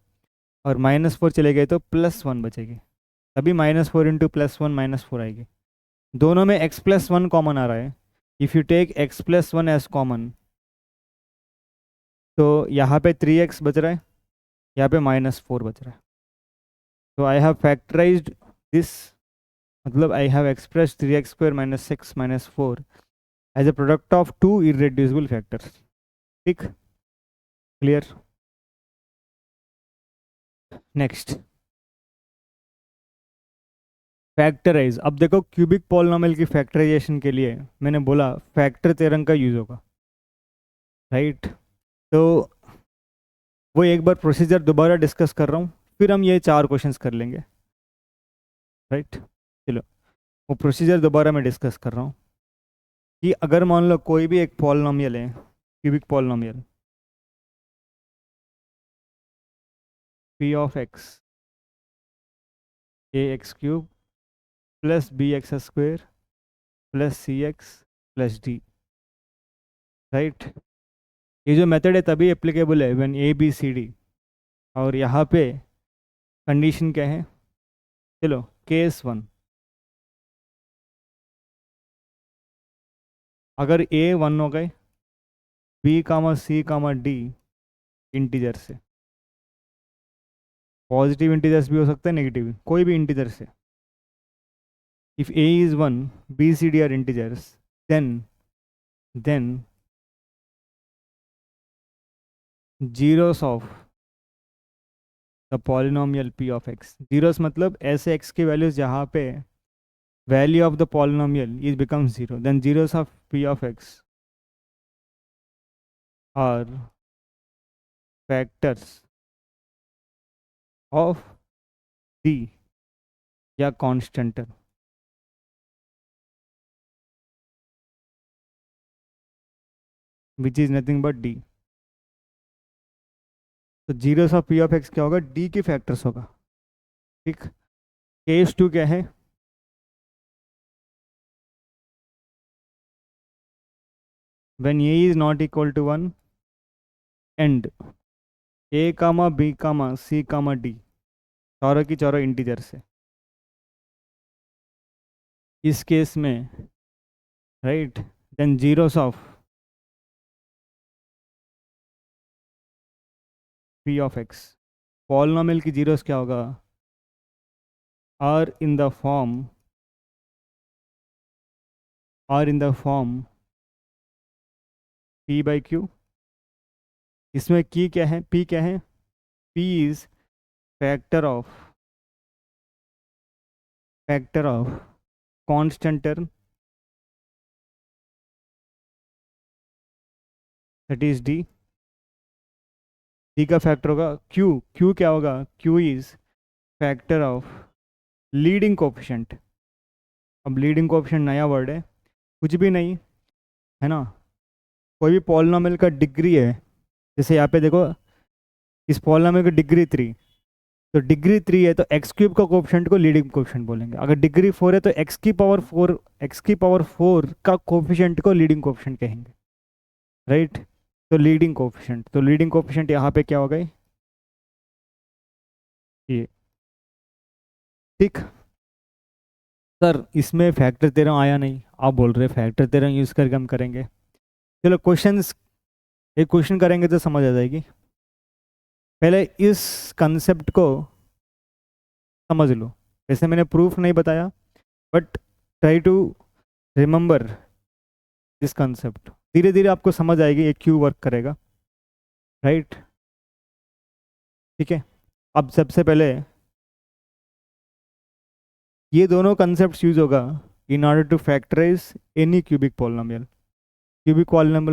और -4 चले गए तो +1 बचेगी, तभी -4 इंटू +1 -4 आएगी। दोनों में x+1 कॉमन आ रहा है। If you take x+1 as common, तो यहाँ पे 3x बच रहा है, यहाँ पे -4 बच रहा है। तो आई हैव फैक्टराइज्ड दिस, मतलब I have express 3x² minus 6 minus 4 as a product of two irreducible factors. ठीक, क्लियर। Next, factorise. अब देखो क्यूबिक पॉलिनॉमियल की फैक्टराइजेशन के लिए मैंने बोला फैक्टर थ्योरम का यूज होगा, राइट? तो वो एक बार प्रोसीजर दोबारा डिस्कस कर रहा हूँ, फिर हम ये 4 क्वेश्चंस कर लेंगे, राइट? चलो, वो प्रोसीजर दोबारा मैं डिस्कस कर रहा हूँ कि अगर मान लो कोई भी एक पॉलिनॉमियल है, cubic polynomial p of x ax³ plus bx² plus cx plus d, right? ये जो मेथड है तभी एप्लीकेबल है when a b c d। और यहाँ पे कंडीशन क्या है? चलो, केस 1, अगर a 1 हो गए, b c d इंटीजर से, पॉजिटिव इंटीजर्स भी हो सकते हैं, नेगेटिव, कोई भी इंटीजर से। If a is 1, b c d are integers, then zeros of the polynomial p of x, zeros मतलब ऐसे x की वैल्यूज जहाँ पे value of the polynomial is becomes 0, then zeros of p of x are factors of d या constant which is nothing but d. तो zeros of p of x क्या होगा, D के फैक्टर्स होगा, ठीक। केस टू क्या है, when a is not equal to 1 and a comma b comma c comma d चारों की चारों इंटीजर से, इस केस में right, then zeros of p of x, polynomial की जीरोस क्या होगा, are in the form p by q. इसमें की क्या है, पी क्या है, p is factor of constant term that is d, d का फैक्टर होगा क्यू, क्यू क्या होगा, Q is factor of leading coefficient. अब लीडिंग कोफिशिएंट नया वर्ड है, कुछ भी नहीं है ना, कोई भी पॉलिनोमियल का डिग्री है, जैसे यहाँ पे देखो इस पॉलिनोमियल की डिग्री 3, तो डिग्री 3 है तो एक्स क्यूब का कोफिशिएंट को लीडिंग कोफिशिएंट बोलेंगे, अगर डिग्री 4 है तो एक्स की पावर 4 का कोफिशिएंट को लीडिंग कोफिशिएंट कहेंगे, राइट। तो लीडिंग कोफिशिएंट यहाँ पे क्या हो गई, ये, ठीक। सर इसमें फैक्टर तेरह आया नहीं, आप बोल रहे फैक्टर तेरह यूज़ करके हम करेंगे, चलो क्वेश्चंस एक क्वेश्चन करेंगे तो समझ आ जाएगी। पहले इस कंसेप्ट को समझ लो, वैसे मैंने प्रूफ नहीं बताया but try to remember this concept, धीरे धीरे आपको समझ आएगी ये क्यों वर्क करेगा, राइट। ठीक है, अब सबसे पहले ये दोनों कंसेप्ट यूज होगा in order to factorise any cubic polynomial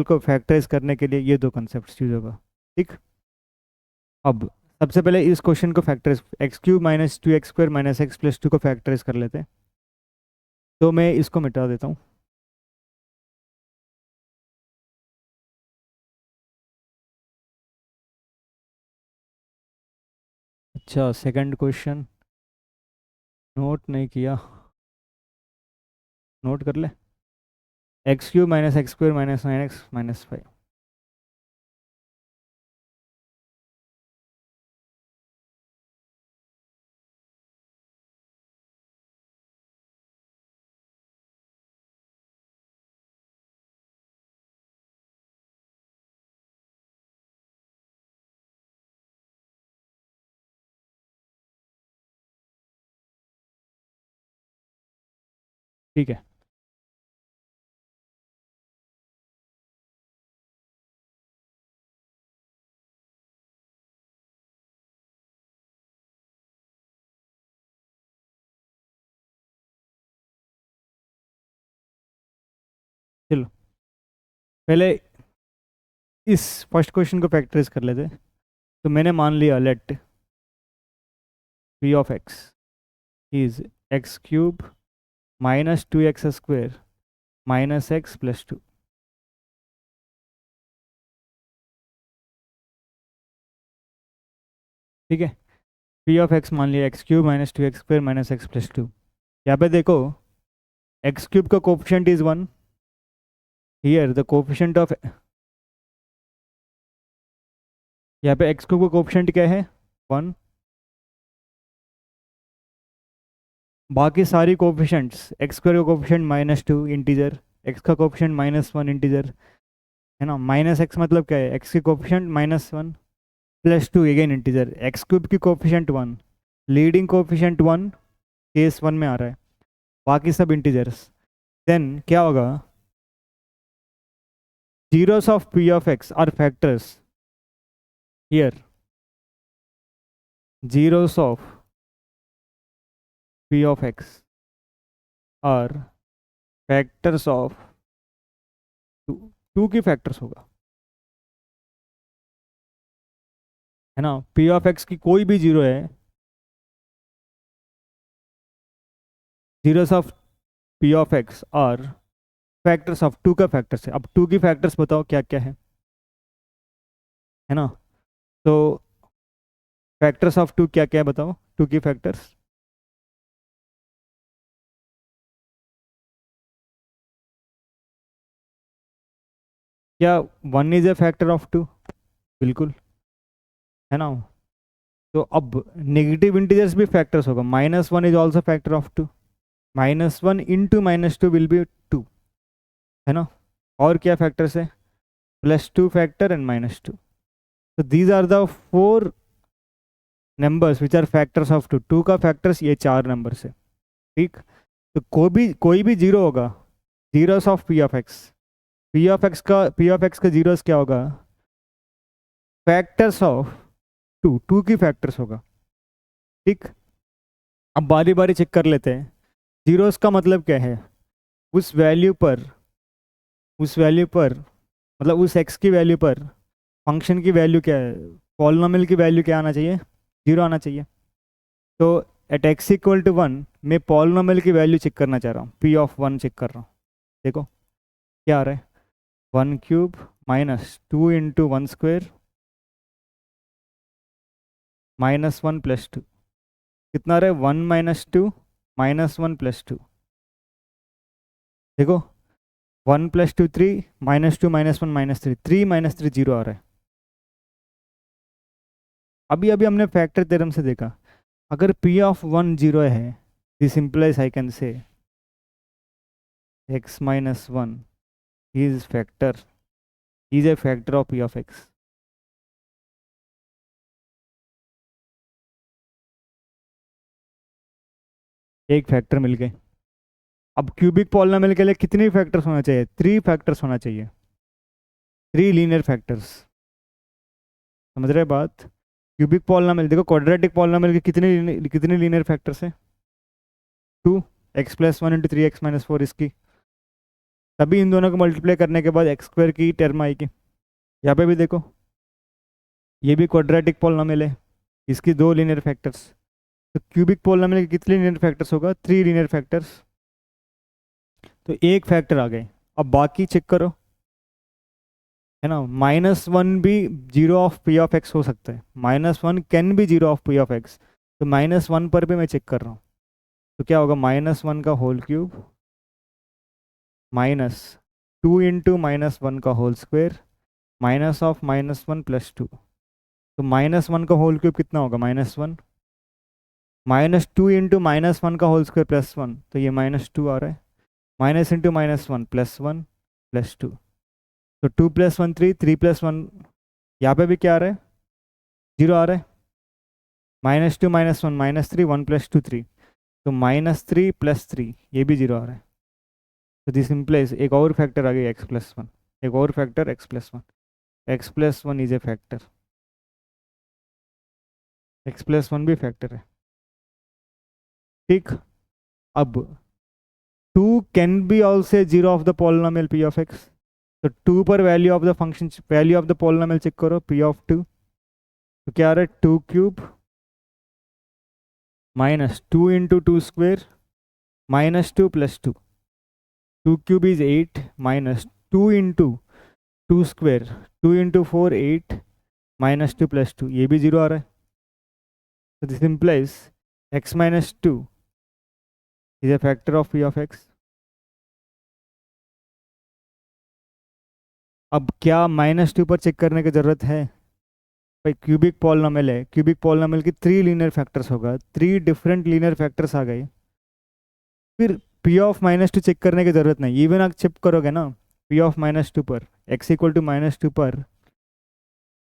को फैक्टराइज करने के लिए ये दो कंसेप्ट यूज होगा, ठीक। अब सबसे पहले इस क्वेश्चन को factorise, x cube minus 2x² minus x plus 2 को फैक्टराइज कर लेते हैं, तो मैं इसको मिटा देता हूँ। अच्छा सेकंड क्वेश्चन नोट नहीं किया, नोट कर ले, x cube minus x square minus 9x minus 5, ठीक है। चलो पहले इस फर्स्ट क्वेश्चन को फैक्टराइज कर लेते हैं, तो मैंने मान लिया let p of x is x cube minus 2x square minus x plus 2, ठीक है। पी ऑफ एक्स मान लिया x cube minus 2x square minus x plus 2, यहाँ पे देखो एक्स क्यूब का coefficient is 1, here the coefficient of, यहाँ पे एक्स क्यूब का कोफिशिएंट क्या है 1, बाकी सारी कोफिशिएंट्स, एक्स स्क्वायर का कोफिशिएंट -2 इंटीजर, एक्स का कोफिशिएंट -1 इंटीजर, है ना, माइनस एक्स मतलब क्या है, एक्स की coefficient -1 plus 2 again integer, x cube की कोफिशिएंट 1, लीडिंग कोफिशिएंट 1 केस 1 में आ रहा है, बाकी सब इंटीजर्स, देन क्या होगा, zeros of p of x are factors, here zeros of p of x are factors of two, two की फैक्टर्स होगा, है ना। पी ऑफ एक्स की कोई भी जीरो है, zeros of p of x और फैक्टर्स ऑफ टू का फैक्टर्स है। अब टू की फैक्टर्स बताओ क्या क्या है ना। तो फैक्टर्स ऑफ टू क्या क्या है बताओ, टू की फैक्टर्स। क्या one is a factor of two? बिल्कुल, है ना। तो अब नेगेटिव इंटीजर्स भी फैक्टर्स होगा, minus one is also factor of two, minus one into minus two will be two, है ना। और क्या फैक्टर्स है, plus two factor and minus two. तो these are the four numbers which are factors of two. Two का factors ये चार numbers है, ठीक। तो कोई भी जीरो होगा, zeros of p of x, P of x का जीरोस क्या होगा, फैक्टर्स ऑफ टू, टू की फैक्टर्स होगा, ठीक। अब बारी बारी चेक कर लेते हैं। जीरोस का मतलब क्या है, उस वैल्यू पर, उस वैल्यू पर मतलब उस एक्स की वैल्यू पर फंक्शन की वैल्यू क्या है, पॉलिनोमियल की वैल्यू क्या आना चाहिए, जीरो आना चाहिए। तो at x equal to one मैं पॉलिनोमियल की वैल्यू चेक करना चाह रहा हूँ, पी ऑफ वन चेक कर रहा हूँ। देखो क्या आ रहा है, one cube minus two into one square minus one plus two, कितना आ रहा है, one minus two minus one plus two. देखो one plus two three, minus two minus one minus three, three minus three zero आ रहा है। अभी अभी हमने फैक्टर थ्योरम से देखा, अगर पी ऑफ वन जीरो है, दिस implies आई कैन से x minus one is factor, is a factor of p of x. एक फैक्टर मिल गए। अब क्यूबिक पॉलिनोमियल के लिए कितने फैक्टर्स होना चाहिए, थ्री फैक्टर्स होना चाहिए, थ्री लीनियर फैक्टर्स। समझ रहे बात, क्यूबिक पॉलिनोमियल, देखो क्वाड्रेटिक पॉलिनोमियल के कितने लीनियर फैक्टर्स हैं, two, x plus one into three x minus four इसकी, तभी इन दोनों को मल्टीप्लाई करने के बाद एक्स स्क्वायर की टर्म आएगी। यहाँ पे भी देखो, ये भी क्वाड्रेटिक पॉलिनोमियल है, इसकी दो लीनियर फैक्टर्स। तो क्यूबिक पॉलिनोमियल के कितने लीनियर फैक्टर्स होगा, थ्री लीनियर फैक्टर्स। तो एक फैक्टर आ गए। अब बाकी चेक करो, है ना। माइनस वन भी zero of p of x हो सकता है, माइनस वन कैन भी zero of p of x. तो माइनस वन पर भी मैं चेक कर रहा हूँ, तो क्या होगा, माइनस वन का whole cube minus two into minus one का whole square minus of minus one plus two. तो माइनस वन का होल क्यूब कितना होगा, minus one, minus two into minus one का होल स्क्वायर प्लस वन, तो ये minus two आ रहा है, minus into minus one plus two. तो two plus one three, three plus one, यहाँ पे भी क्या आ रहा है, जीरो आ रहा है, minus two minus one minus three, one plus two three, तो माइनस थ्री प्लस थ्री, ये भी जीरो आ रहा है। तो दिस इम्प्लाइज एक और फैक्टर आ गया एक्स प्लस वन, एक और factor x plus one, x plus one is a factor, x plus one भी फैक्टर है, ठीक। अब two can be also zero of the polynomial p of x. तो टू पर value of the function, value of the polynomial check करो, p of two, तो क्या आ रहा है, two cube minus two into two square minus two plus two, two cube is eight minus two into two square, two into four eight minus two plus two, ये भी zero आ रहा है। तो this implies x minus two is a factor of p of x. अब क्या minus two पर check करने की ज़रूरत है, भाई क्यूबिक पॉलिनोमियल है, क्यूबिक पॉलिनोमियल की थ्री लीनियर फैक्टर्स होगा, थ्री डिफरेंट लीनियर फैक्टर्स आ गए, फिर p of minus two check करने की ज़रूरत नहीं, इवन आप चेक करोगे ना, पी ऑफ माइनस टू पर, x equal to minus two पर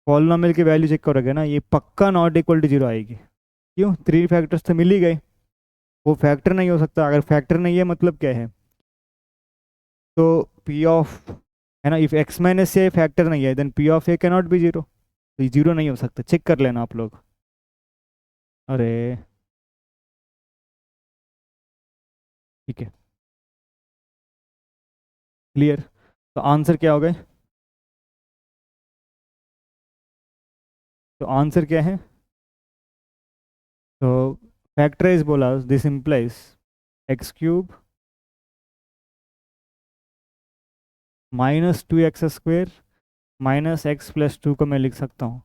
पॉलिनोमियल की वैल्यू चेक करोगे ना, ये पक्का नॉट इक्वल टू जीरो आएगी। क्यों, थ्री फैक्टर्स तो मिल ही गए, वो फैक्टर नहीं हो सकता। अगर फैक्टर नहीं है मतलब क्या है, तो पी ऑफ, है ना, if x minus a factor नहीं है then p of a can not be zero, तो ये जीरो नहीं हो सकता, चेक कर लेना आप लोग। अरे ठीक है। क्लियर? तो आंसर क्या हो गए? तो आंसर क्या है? तो फैक्टराइज बोला, this implies x cube -2x² -x+2 को मैं लिख सकता हूँ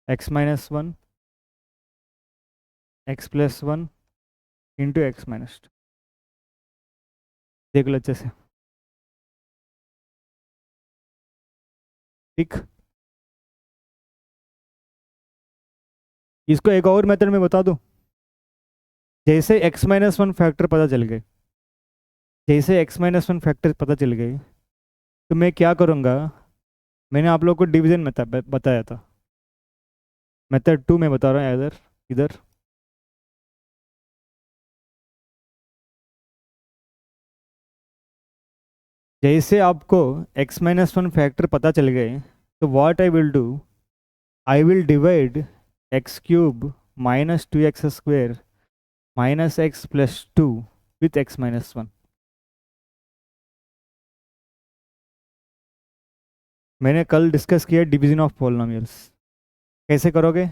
x-1 x+1 इंटू x-2। देख लो अच्छे से। ठीक, इसको एक और मेथड में बता दूँ। जैसे x-1 फैक्टर पता चल गए, जैसे x-1 फैक्टर पता चल गए, तो मैं क्या करूँगा? मैंने आप लोग को डिवीजन मेथड बताया था, मेथड 2 में बता रहा हूँ इधर। इधर जैसे आपको x-1 फैक्टर पता चल गए, तो what I will do, I will divide x³ -2x² -x+2 with x-1। मैंने कल डिस्कस किया डिवीजन ऑफ पॉलिनोमियल्स। कैसे करोगे?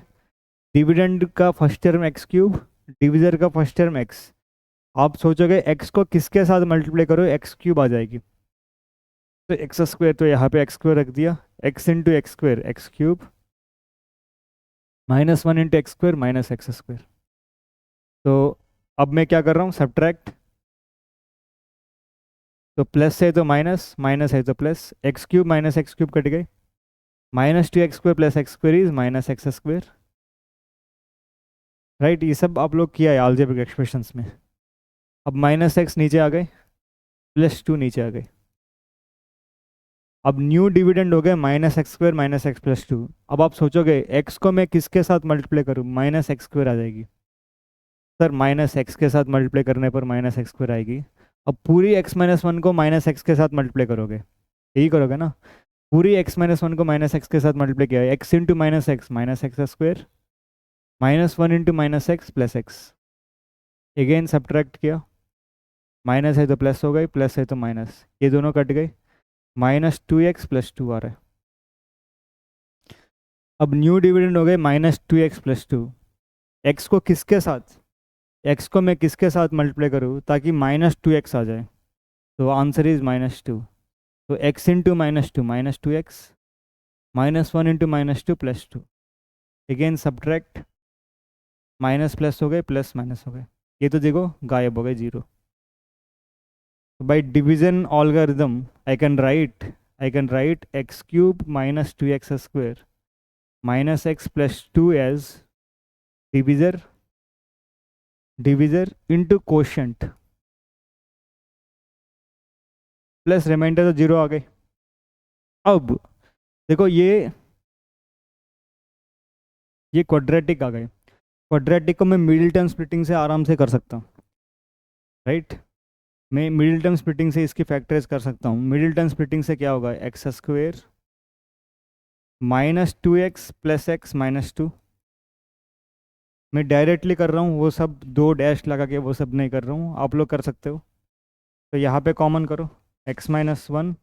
डिविडेंड का फर्स्ट टर्म x³, डिविजर का फर्स्ट टर्म x। आप सोचोगे x को किसके साथ मल्टीप्लाई करो, x³ आ जाएगी। तो x², तो यहाँ पे x² रख दिया, x into x², x³ -1 into x² -x²। तो अब मैं क्या कर रहा हूँ, सब्ट्रैक्ट। तो प्लस है तो माइनस, माइनस है तो प्लस, x³ -x³ कट गए, -2x² + x² is -x²। Right, ये सब आप लोग किया है अलजेब्रिक एक्सप्रेशंस में। अब -x नीचे आ गए, +2 नीचे आ गए। अब न्यू डिविडेंड हो गए -x² -x+2। अब आप सोचोगे x को मैं किसके साथ मल्टीप्लाई करूँ, -x² आ जाएगी। सर -x के साथ मल्टीप्लाई करने पर -x² आएगी। अब पूरी x-1 को -x के साथ मल्टीप्लाई करोगे, यही करोगे ना? पूरी x-1 को -x के साथ मल्टीप्लाई किया, x into -x -x², -1 into -x + x। Again subtract किया, माइनस है तो प्लस हो गई, प्लस है तो माइनस, ये दोनों कट गए, -2x+2 आ रहा है। अब न्यू डिविडेंड हो गए -2x+2। एक्स को किसके साथ, एक्स को मैं किसके साथ मल्टीप्लाई करूँ ताकि -2x आ जाए? तो आंसर इज -2। तो x into -2 -2x, -1 into -2 +2। Again subtract, minus plus हो गए, प्लस माइनस हो गए, ये तो देखो गायब हो गए, zero. By division algorithm I can write x³ -2x² -x+2 as divisor into quotient plus remainder, तो जीरो आ गए। अब देखो ये क्वाड्रेटिक आ गए। क्वाड्रेटिक को मैं मिडिल टर्म स्प्लिटिंग से आराम से कर सकता हूँ, राइट? मैं मिडिल टर्म स्प्लिटिंग से इसकी फैक्टराइज कर सकता हूँ। मिडिल टर्म स्प्लिटिंग से क्या होगा, x² -2x + x-2। मैं डायरेक्टली कर रहा हूँ, वो सब दो डैश लगा के वो सब नहीं कर रहा हूँ, आप लोग कर सकते हो। तो यहाँ पे कॉमन करो, x-1,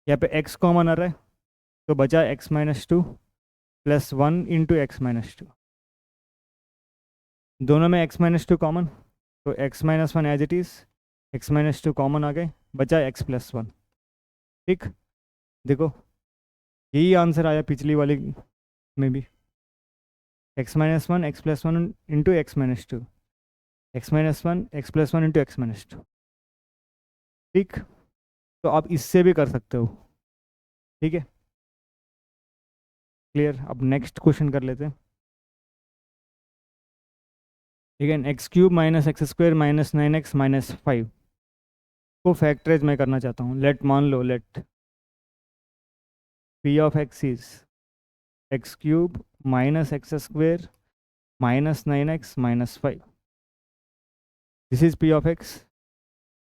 यहाँ पे x कॉमन आ रहा है, तो बचा x-2 + 1 इंटू x-2। दोनों में x-2 कॉमन, तो x-1 as it is, x-2 common आ गए, बचा x+1। ठीक, देखो यही आंसर आया पिछली वाली में भी, x-1 x+1 into x-2, x-1 x+1 into x-2। ठीक, तो आप इससे भी कर सकते हो। ठीक है, क्लियर? अब नेक्स्ट क्वेश्चन कर लेते हैं। ठीक है, x³ -x² -9x -5 को फैक्टराइज मैं करना चाहता हूँ। लेट, मान लो, let p of x is x³ -x² -9x -5। This is p of x।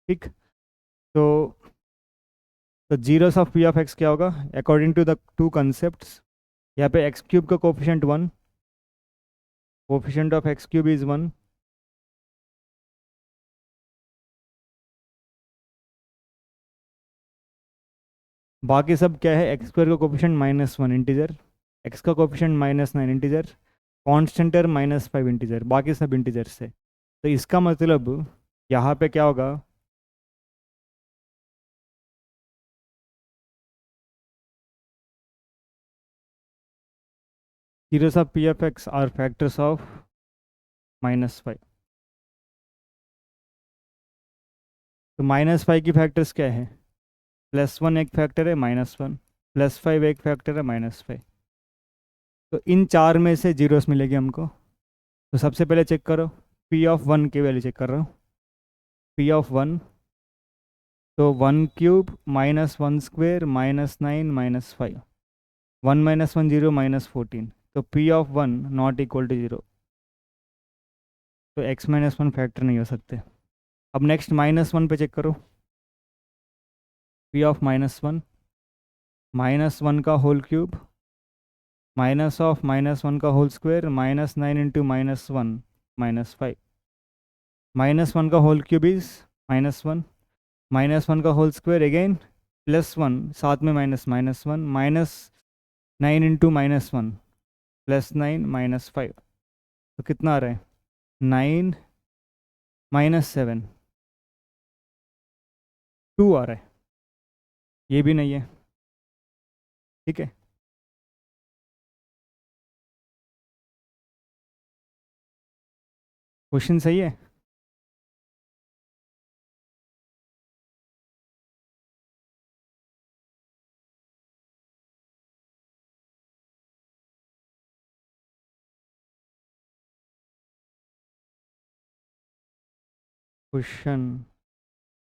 ठीक, तो zeros of p of x क्या होगा according to the two concepts? यहाँ पे x³ का coefficient 1, coefficient of x³ is 1, बाकी सब क्या है, एक्स स्क्वायर का कोफिशिएंट -1 इंटीजर, एक्स का coefficient -9 integer, constant term -5 integer, बाकी सब इंटीजर से। तो इसका मतलब यहाँ पे क्या होगा, series of p of x are factors of -5। तो -5 की फैक्टर्स क्या है, +1 एक फैक्टर है, -1, +5 एक फैक्टर है, -5। तो इन चार में से जीरोस मिलेगी हमको। तो सबसे पहले चेक करो, पी ऑफ वन की वैल्यू चेक कर रहा हूँ, पी ऑफ वन, तो 1³ -1² -9 -5, 1 - 1 0 -14। तो P of one not equal to 0, तो x-1 फैक्टर नहीं हो सकते। अब नेक्स्ट -1 पे चेक करो, पी ऑफ -1, -1 का होल क्यूब, माइनस ऑफ -1 का होल स्क्वायर, -9 इंटू -1 -5, -1 का होल क्यूब इज -1, -1 का होल स्क्वायर अगेन +1, साथ में -1, -9 इंटू -1 +9 -5। तो कितना आ रहा है, 9 -7, 2 आ रहा है, ये भी नहीं है। ठीक है, क्वेश्चन सही है। क्वेश्चन,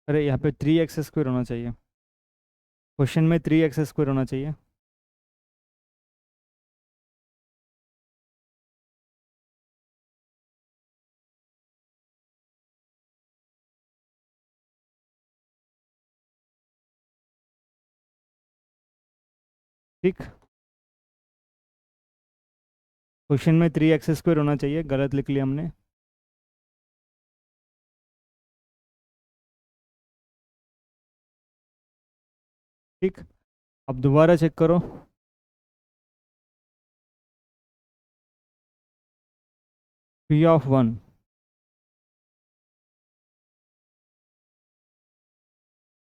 अरे यहाँ पे 3x² होना चाहिए, क्वेश्चन में 3x² होना चाहिए। ठीक, क्वेश्चन में 3x² होना चाहिए, गलत लिख लिया हमने। ठीक, अब दोबारा चेक करो, p of one,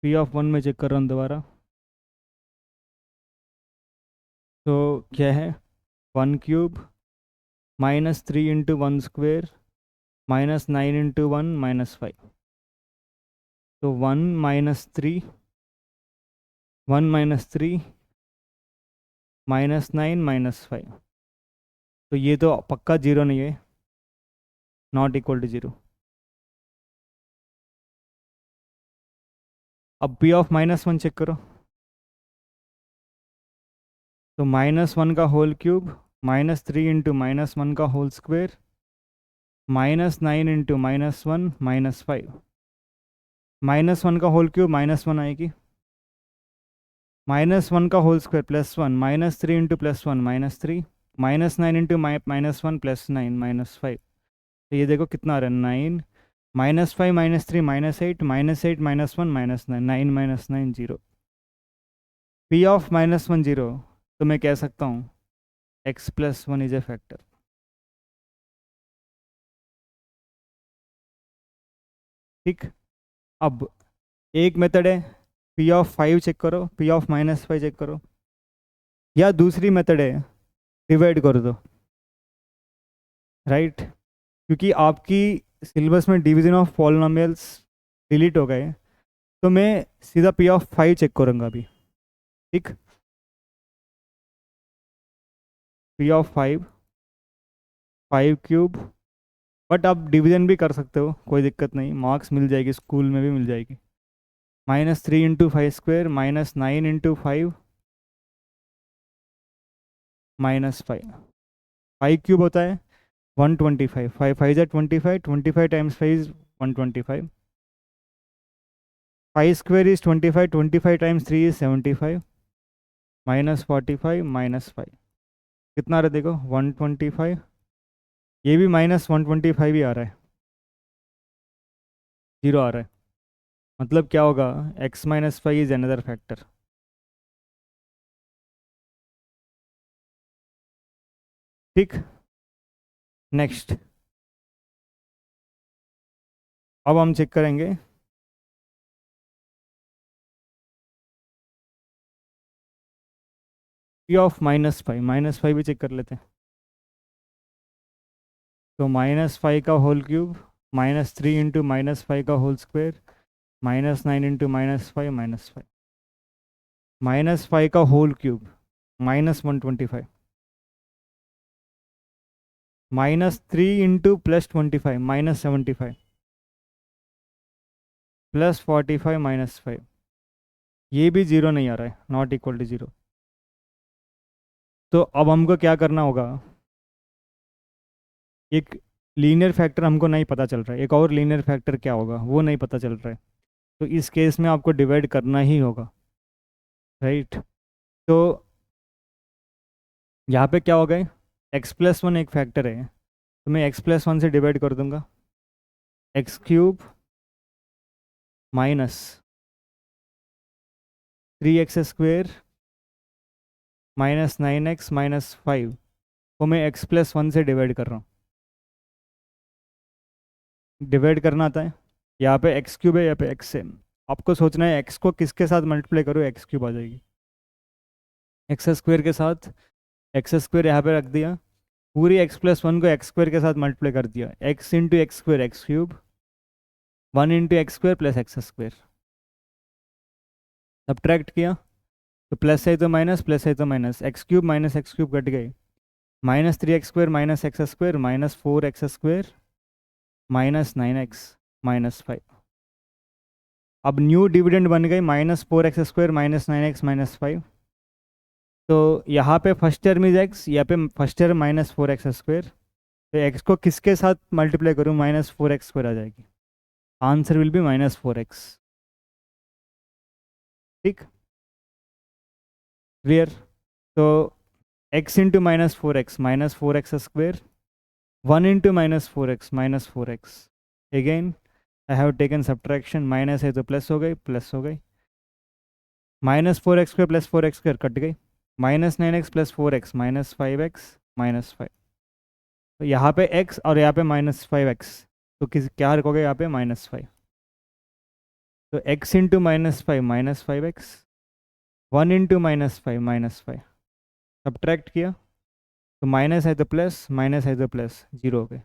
P of one में चेक कर रहा हूँ दोबारा, तो क्या है, 1³ -3 इंटू 1² -9 इंटू 1 -5। तो 1 - 3, 1 - 3 -9 -5। तो ये तो पक्का जीरो नहीं है, नॉट इक्वल टू 0। अब पी ऑफ -1 चेक करो, तो -1 का होल क्यूब, -3 इंटू -1 का होल स्क्वायर, -9 इंटू -1 -5, -1 का होल क्यूब -1 आएगी, -1 का होल स्क्वायर +1, -3 इंटू +1 -3, -9 इंटू -1 +9 -5। तो ये देखो कितना आ रहा है, 9 -5 -3 -8 -8 -1 -9, 9 -9 0। पी ऑफ -1 0, तो मैं कह सकता हूँ x+1 इज ए फैक्टर। ठीक, अब एक मेथड है, पी ऑफ 5 चेक करो, पी ऑफ -5 चेक करो, या दूसरी मेथड है, डिवाइड कर दो, राइट। क्योंकि आपकी सिलेबस में डिवीजन ऑफ पॉलिनोमियल्स डिलीट हो गए, तो मैं सीधा पी ऑफ 5 चेक करूँगा अभी। ठीक, पी ऑफ 5, 5³ बट आप डिवीजन भी कर सकते हो, कोई दिक्कत नहीं, मार्क्स मिल जाएगी, स्कूल में भी मिल जाएगी। -3 इंटू 5² -9 इंटू 5 -5, 5³ होता है 125, 5 5 ज़ा 25, 25 times 5 is 125, 5² is 25, 25 times 3 is 75, -45 -5, कितना आ रहा है देखो, 125, ये भी -125 ही आ रहा है, 0 आ रहा है। मतलब क्या होगा, x-5 इज अनदर फैक्टर। ठीक, नेक्स्ट अब हम चेक करेंगे पी ऑफ -5 भी चेक कर लेते हैं। तो -5 का होल क्यूब -3 इंटू -5 का होल स्क्वायर -9 इंटू -5 -5 -5 का होल क्यूब -125 -3 इंटू +25 -75 +45 -5, ये भी जीरो नहीं आ रहा है, नॉट इक्वल टू जीरो। तो अब हमको क्या करना होगा, एक लीनियर फैक्टर हमको नहीं पता चल रहा है, एक और लीनियर फैक्टर क्या होगा वो नहीं पता चल रहा है। तो इस केस में आपको डिवाइड करना ही होगा, राइट। तो यहाँ पे क्या होगा, x+1 एक फैक्टर है, तो मैं x+1 से डिवाइड कर दूंगा, x³ -3x² -9x -5 को मैं x+1 से डिवाइड कर रहा हूँ। डिवाइड करना आता है, यहाँ पे x³ है, यहाँ पे x है। आपको सोचना है x को किसके साथ मल्टीप्लाई करो, x³ आ जाएगी, x² के साथ। x² यहाँ पे रख दिया, पूरी x+1 को x² के साथ मल्टीप्लाई कर दिया, x into x² x³, 1 into x² plus x²। Subtract किया तो प्लस है तो माइनस, प्लस है तो minus, x³ minus x³ cut गई, -3x² -x² -4x² -9x -5। अब न्यू डिविडेंड बन गई -4x² -9x -5। तो यहाँ पे फर्स्ट टर्म इज x, यहाँ पे फर्स्ट टर्म -4x²। तो x को किसके साथ मल्टीप्लाई करूँ, -4x² आ जाएगी, आंसर विल बी -4x। ठीक, क्लियर। तो x into -4x -4x², 1 into -4x -4x। Again I have taken subtraction, minus है तो प्लस हो गई, प्लस हो गई, -4x² प्लस 4x² कट गई, -9x प्लस 4x -5x -5। तो यहाँ पे x और यहाँ पे -5x, तो किस क्या रखोगे यहाँ पे -5। तो x into -5 -5x, 1 into -5 -5। Subtract किया तो माइनस है तो प्लस, माइनस है तो प्लस, जीरो हो गए।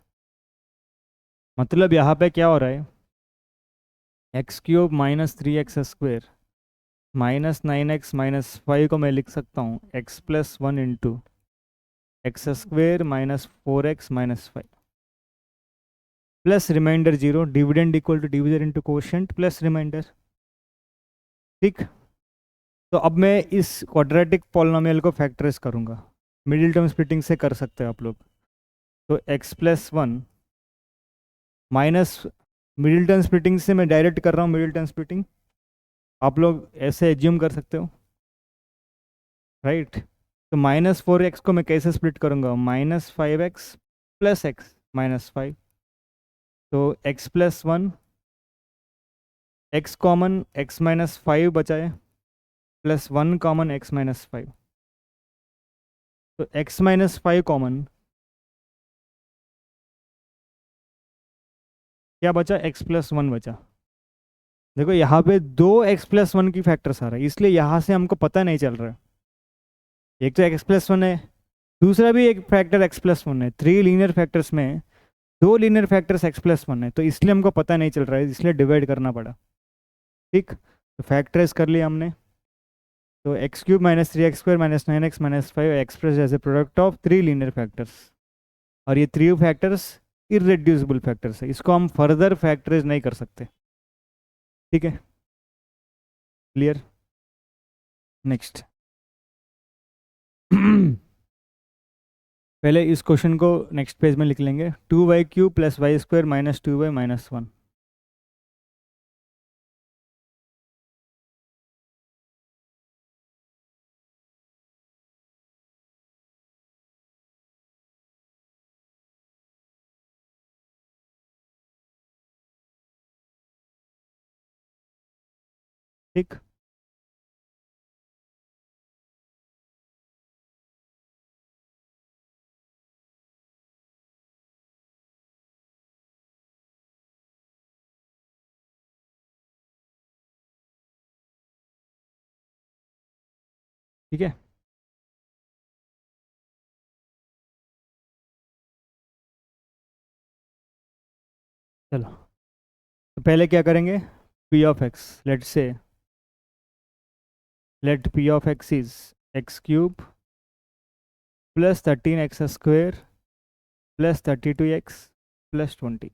मतलब यहाँ पे क्या हो रहा है, x³ -3x² -9x -5 को मैं लिख सकता हूँ x+1 इंटू x² -4x -5 plus remainder zero, dividend equal to division into quotient plus remainder. ठीक, तो अब मैं इस क्वाड्रेटिक पॉलिनोमियल को फैक्टराइज करूँगा, मिडिल टर्म स्प्लिटिंग से कर सकते हैं आप लोग। तो x+1 minus, middle term splitting से मैं डायरेक्ट कर रहा हूँ, मिडिल टर्म स्प्लिटिंग आप लोग ऐसे एज्यूम कर सकते हो, राइट। तो -4x को मैं कैसे स्प्लिट करूँगा, -5x प्लस x -5। तो x+1, x कॉमन x -5 बचाए, +1 कॉमन x -5। तो x -5 कॉमन, क्या बचा, x+1 बचा। देखो यहाँ पे दो x+1 की फैक्टर्स आ रहा है, इसलिए यहाँ से हमको पता नहीं चल रहा है, एक तो x+1 है, दूसरा भी एक फैक्टर x+1 है। थ्री लीनियर फैक्टर्स में दो लीनियर फैक्टर्स x+1 है, तो इसलिए हमको पता नहीं चल रहा है, इसलिए डिवाइड करना पड़ा। ठीक, तो फैक्टराइज कर लिया हमने। तो x³ -3x² -9x -5 express as a product of three linear factors, और ये थ्री फैक्टर्स इरेड्यूसिबल फैक्टर्स है, इसको हम फर्दर फैक्टराइज नहीं कर सकते। ठीक है, क्लियर, नेक्स्ट। पहले इस क्वेश्चन को नेक्स्ट पेज में लिख लेंगे, 2y³ + y² - 2y - 1। ठीक, ठीक है। चलो, तो पहले क्या करेंगे, p of x, let say let p of x is x cube plus 13x² plus 32x plus 20।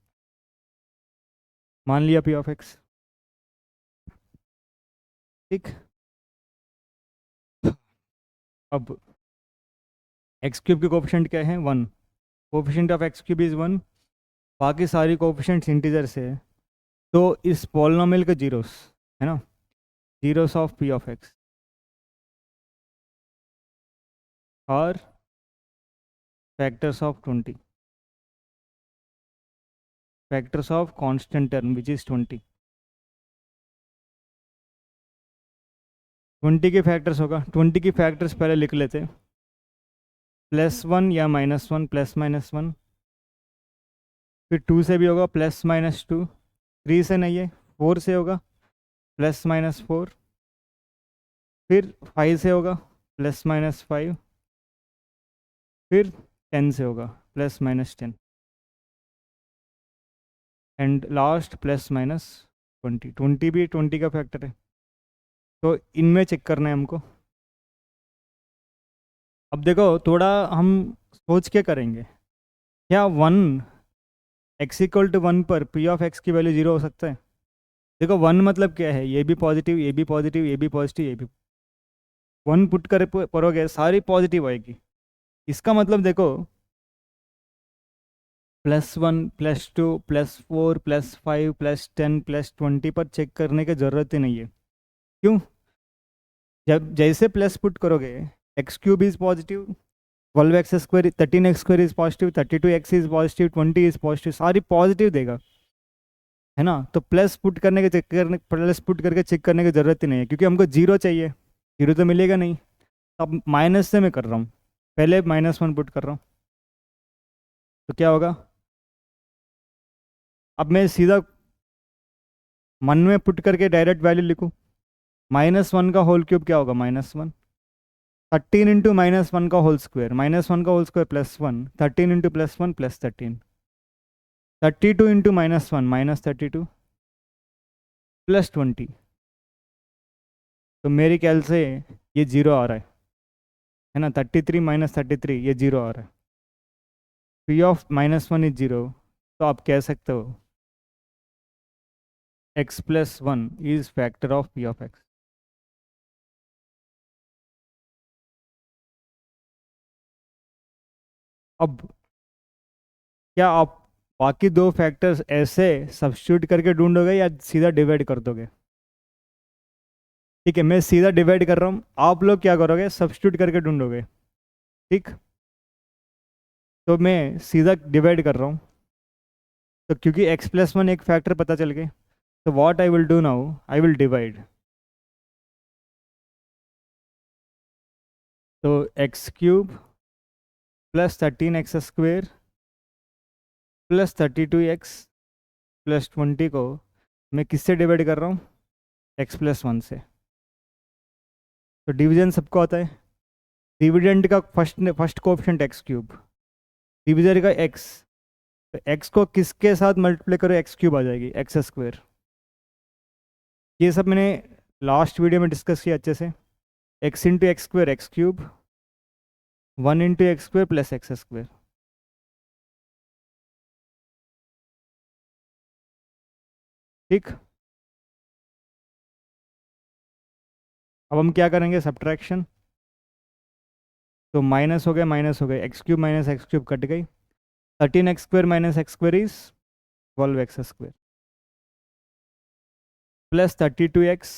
मान लिया पी ऑफ एक्स। ठीक। अब एक्स क्यूब के कोफिशिएंट क्या है, 1। Coefficient of x cube is 1। बाकी सारी कोफिशिएंट्स इंटीजर से है, तो इस पॉलिनोमियल के जीरोस है ना, zeros of p of x और factors of 20, factors of constant term which is 20। 20 के फैक्टर्स होगा, 20 की फैक्टर्स पहले लिख लेते, +1 या -1, +-1। फिर 2 से भी होगा, +-2। 3 से नहीं है, 4 से होगा, +-4। फिर 5 से होगा, +-5। फिर 10 से होगा, +-10। And last +-20। 20 भी 20 का फैक्टर है, तो इनमें चेक करना है हमको। अब देखो थोड़ा हम सोच के करेंगे, क्या 1 x=1 पर पी ऑफ एक्स की वैल्यू 0 हो सकता है? देखो 1 मतलब क्या है, ये भी पॉजिटिव, ये भी पॉजिटिव, ये भी पॉजिटिव, ये भी 1 पुट कर करोगे सारी पॉजिटिव आएगी। इसका मतलब देखो +1 +2 +4 +5 +10 +20 पर चेक करने की ज़रूरत ही नहीं है। क्यों? जब जैसे प्लस पुट करोगे, x³ is positive, 12x², 13x² is positive, 32x is positive, 20 is positive, सारी पॉजिटिव देगा, है ना। तो प्लस पुट करने के चेक करने, प्लस पुट करके चेक करने की ज़रूरत ही नहीं है, क्योंकि हमको जीरो चाहिए, जीरो तो मिलेगा नहीं। अब माइनस से मैं कर रहा हूँ, पहले -1 पुट कर रहा हूँ, तो क्या होगा, अब मैं सीधा मन में पुट करके डायरेक्ट वैल्यू लिखूँ, -1 का होल क्यूब क्या होगा, -1। 13 इंटू -1 का होल स्क्वायर, -1 का होल स्क्वायर +1, 13 इंटू +1 +13, 32 इंटू -1 -32 +20। तो मेरे ख्याल से ये जीरो आ रहा है ना, 33 -33 ये जीरो आ रहा है, पी ऑफ -1 इज जीरो। तो आप कह सकते हो x+1 is factor of p of x. अब क्या आप बाकी दो फैक्टर्स ऐसे सब्स्टिट्यूट करके ढूंढोगे या सीधा डिवाइड कर दोगे? ठीक है, मैं सीधा डिवाइड कर रहा हूँ, आप लोग क्या करोगे, सब्स्टिट्यूट करके ढूंढोगे। ठीक, तो मैं सीधा डिवाइड कर रहा हूँ, तो क्योंकि x+1 एक फैक्टर पता चल गए, तो what I will do now, I will divide. तो x³ plus 13x² plus 32x plus 20 को मैं किससे डिवाइड कर रहा हूँ, x+1 से। तो डिवीजन सबको आता है, डिविडेंड का फर्स्ट कोएफिशिएंट x³, डिविजन का x, तो x को किसके साथ मल्टीप्लाई करो, x³ आ जाएगी, x²। ये सब मैंने लास्ट वीडियो में डिस्कस किया अच्छे से, x×x² x³, 1×x² plus x²। ठीक, अब हम क्या करेंगे, सब्ट्रैक्शन। तो माइनस हो गए, x³ माइनस x³ कट गई, 13x² minus x² is 12x² plus 32x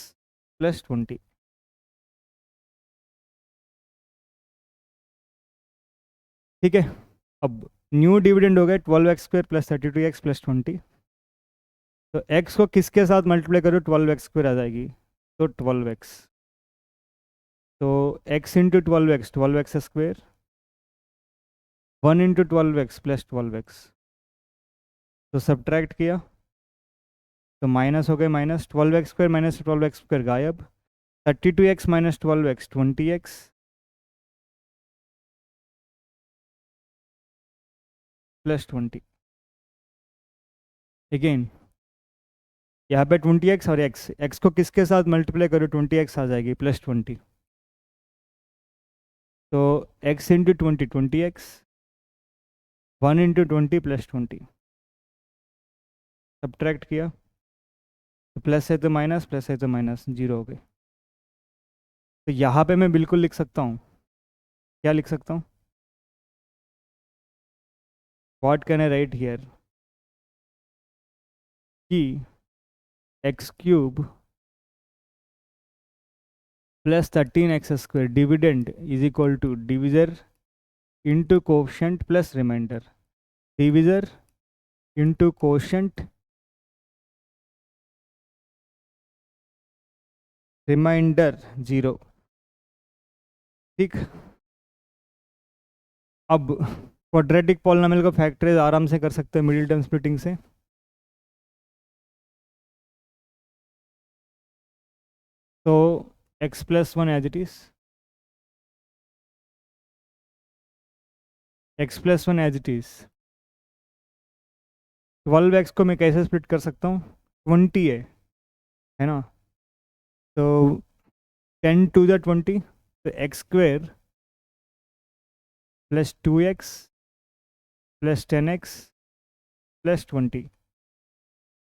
plus 20। ठीक है, अब न्यू डिविडेंड हो गए 12x² प्लस 32x प्लस 20। तो x को किसके साथ मल्टीप्लाई करो, 12x² आ जाएगी, तो 12x। तो x×12x 12x², 1×12x plus 12x। तो सब्ट्रैक्ट किया, तो माइनस हो गए, माइनस 12x² माइनस 12x² गायब, 32x minus 12x 20x plus 20। Again यहाँ पे 20x और x को किसके साथ मल्टीप्लाई करो 20x आ जाएगी प्लस 20। तो x into 20 20x, 1 into 20 plus 20। Subtract किया तो प्लस है तो माइनस, प्लस है तो माइनस, जीरो हो गए। तो यहाँ पे मैं बिल्कुल लिख सकता हूँ, क्या लिख सकता हूँ? What can I write here कि x cube plus 13x square dividend is equal to divisor into quotient plus remainder, divisor into quotient remainder zero. ठीक, अब क्वाड्रेटिक पॉलिनॉमियल को फैक्टराइज आराम से कर सकते हैं मिडिल टर्म स्प्लिटिंग से। तो x plus 1 as it is, x plus 1 as it is. 12x को मैं कैसे स्प्लिट कर सकता हूँ? 20 है ना, तो 10 टू द 20, तो x square plus 2x plus 10x plus 20।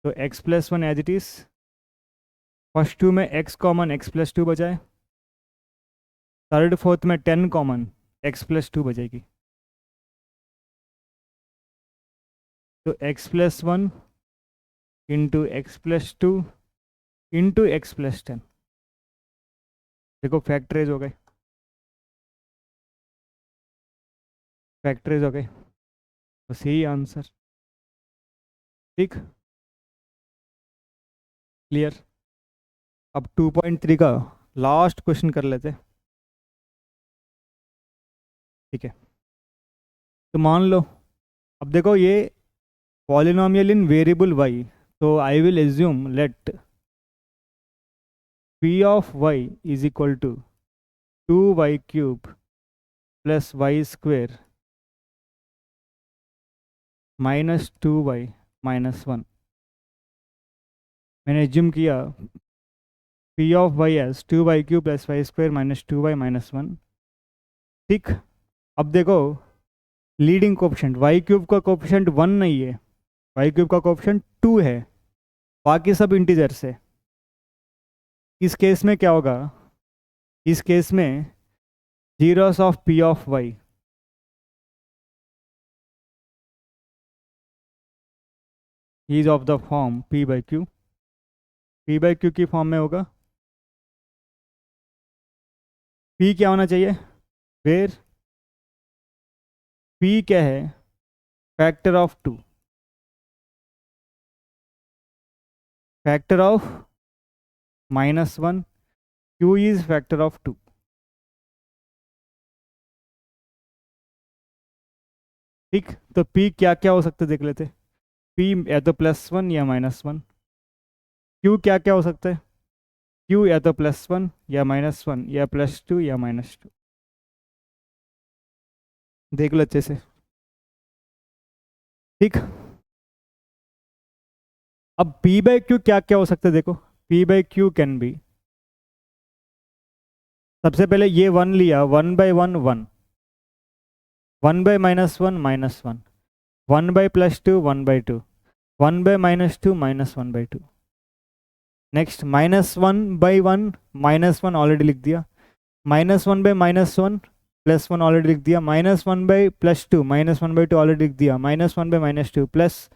तो x plus 1 as it is, first two में x कॉमन x प्लस 2 बजाए, थर्ड फोर्थ में 10 कॉमन x प्लस 2 बजेगी। तो x plus 1 into x plus 2 into x plus 10, देखो factorise हो गए, factorise हो गए, बस यही आंसर। ठीक, क्लियर। अब 2.3 का लास्ट क्वेश्चन कर लेते हैं। ठीक है, तो मान लो, अब देखो ये पॉलिनॉमियल इन वेरिएबल y, तो I will assume let p of y is equal to 2y cube plus y square minus 2y minus 1। मैंने एज्यूम किया p of y as 2y cube plus y square minus 2y minus 1। ठीक, अब देखो leading coefficient y cube का coefficient 1 नहीं है, y cube का coefficient 2 है, बाकी सब इंटीजर्स है। इस केस में क्या होगा? इस केस में zeros of p of y is of the form p by Q, p by Q की फॉर्म में होगा। p क्या होना चाहिए? वेर p क्या है? Factor of 2, factor of minus 1, q is factor of 2। ठीक, तो p क्या क्या हो सकता है देख लेते। p या तो प्लस 1 या माइनस 1। q क्या क्या हो सकता है? q या तो प्लस 1 या माइनस 1 या प्लस 2 या माइनस 2। देख लो अच्छे से। ठीक, अब p बाई क्यू क्या क्या हो सकता है देखो। p by Q can be, सबसे पहले ये 1 लिया, 1 by 1 1, 1 by minus 1 minus 1, 1 by plus 2 1 by 2, 1 by minus 2 minus 1 by 2। Next minus 1 by 1 minus 1 already लिख दिया, minus 1 by minus 1 plus 1 already लिख दिया, minus 1 by plus 2 minus 1 by 2 already लिख दिया, minus 1 by minus 2 plus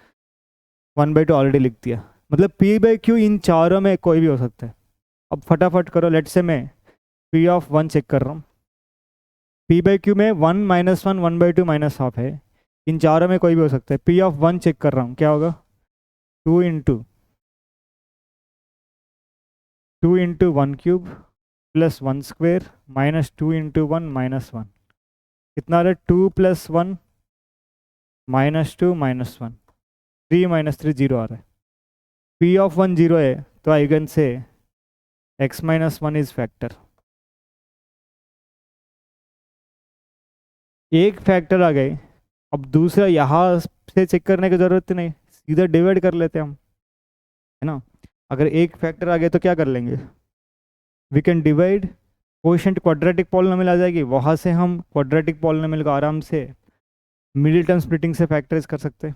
1 by 2 already लिख दिया। मतलब p by Q in चारों में कोई भी हो सकता है। अब फटाफट करो, लेट से मैं p ऑफ 1 चेक कर रहा हूँ। p बाई क्यू में 1 माइनस 1 1 बाई 2 माइनस हाफ है, इन चारों में कोई भी हो सकता है। p ऑफ 1 चेक कर रहा हूँ, क्या होगा? 2 into 1 cube plus 1 square minus 2 into 1 minus 1, कितना आ रहा है? 2 plus 1 minus 2 minus 1, 3 minus 3 zero आ रहा है। p ऑफ 1 जीरो है, तो I can say x minus 1 is factor. एक फैक्टर आ गए, अब दूसरा यहाँ से चेक करने की ज़रूरत नहीं, सीधा डिवाइड कर लेते हैं हम, है ना। अगर एक फैक्टर आ गया तो क्या कर लेंगे, we can divide, coefficient quadratic polynomial आ जाएगी, वहाँ से हम क्वाड्रेटिक पॉलिनोमियल को आराम से मिडिल टर्म स्प्लिटिंग से फैक्टराइज कर सकते हैं,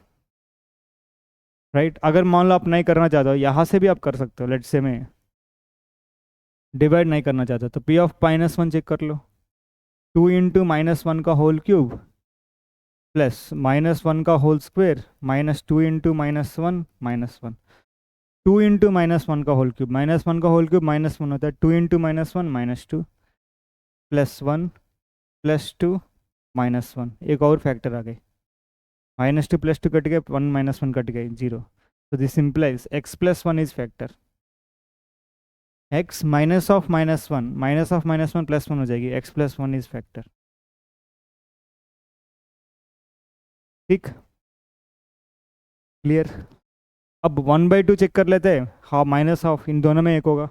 राइट। अगर मान लो आप नहीं करना चाहते हो, यहाँ से भी आप कर सकते हो, लेट्स से मैं डिवाइड नहीं करना चाहता तो पी ऑफ -1 चेक कर लो, 2 इंटू -1 का होल क्यूब प्लस -1 का होल स्क्वायर -2 इंटू -1 -1, 2 इंटू -1 का होल क्यूब, -1 का होल क्यूब -1 होता है, 2 इंटू -1 -2 प्लस 1 प्लस 2 -1, एक और फैक्टर आ गई, -2 प्लस 2 कट गए, 1 -1 कट गए, 0। तो this implies x plus 1 is factor, x minus of -1 plus 1 हो जाएगी, x प्लस 1 इज फैक्टर, ठीक, क्लियर। अब 1/2 चेक कर लेते हैं, हाफ माइनस हाफ इन दोनों में एक होगा,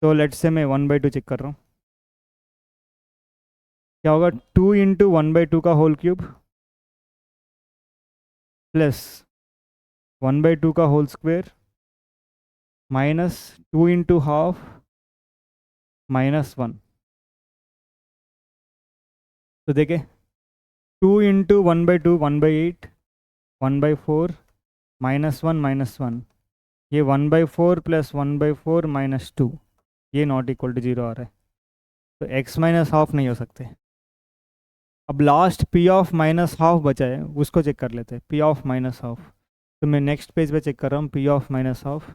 तो लेट्स से मैं 1/2 चेक कर रहा हूँ, क्या होगा, 2 इंटू 1/2 का होल क्यूब प्लस 1/2 का होल स्क्वायर -2 इंटू हाफ -1। तो देखे, 2 इंटू 1/2 1/8, 1/4 -1 ये 1/4 प्लस 1/4 -2, ये नॉट इक्वल टू 0 आ रहा है, तो x माइनस हाफ नहीं हो सकते। अब last p of minus half बचा है, उसको चेक कर लेते हैं, p ऑफ माइनस हाफ। तो मैं नेक्स्ट पेज पे चेक कर रहा हूँ, p of minus half,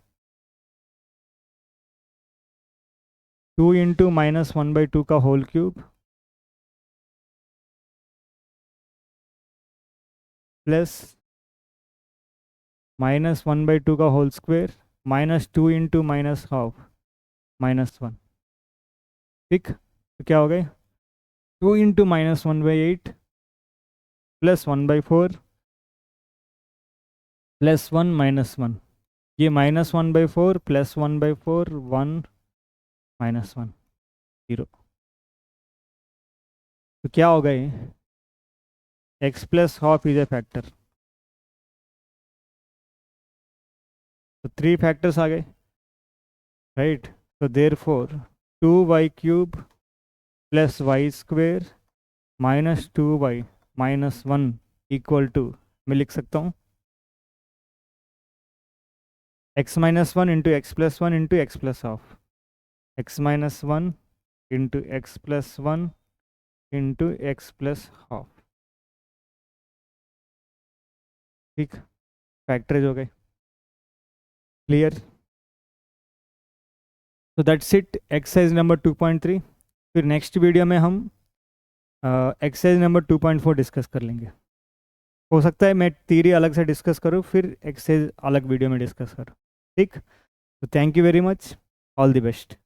2 into -1/2 का होल क्यूब प्लस -1/2 का whole square -2 into minus half -1, ठीक। तो क्या हो गया, 2 इंटू -1/8 प्लस 1/4 प्लस 1 -1, ये -1/4 प्लस 1/4 1 -1 0। तो क्या हो गए, x plus half is a factor, तो 3 फैक्टर्स आ गए, राइट। तो there four 2y³ plus y square -2y -1 equal to, मैं लिख सकता हूँ x-1 into x plus 1 into x plus half, x-1 into x plus 1 into x plus half, ठीक, factorise हो गए, क्लियर। तो दैट्स इट, एक्सरसाइज नंबर 2.3। फिर next video में हम एक्सरसाइज नंबर 2.4 डिस्कस कर लेंगे। हो सकता है मैं थ्योरी अलग से डिस्कस करूँ, फिर एक्सरसाइज अलग वीडियो में डिस्कस करूँ, ठीक। तो thank you very much, all the best.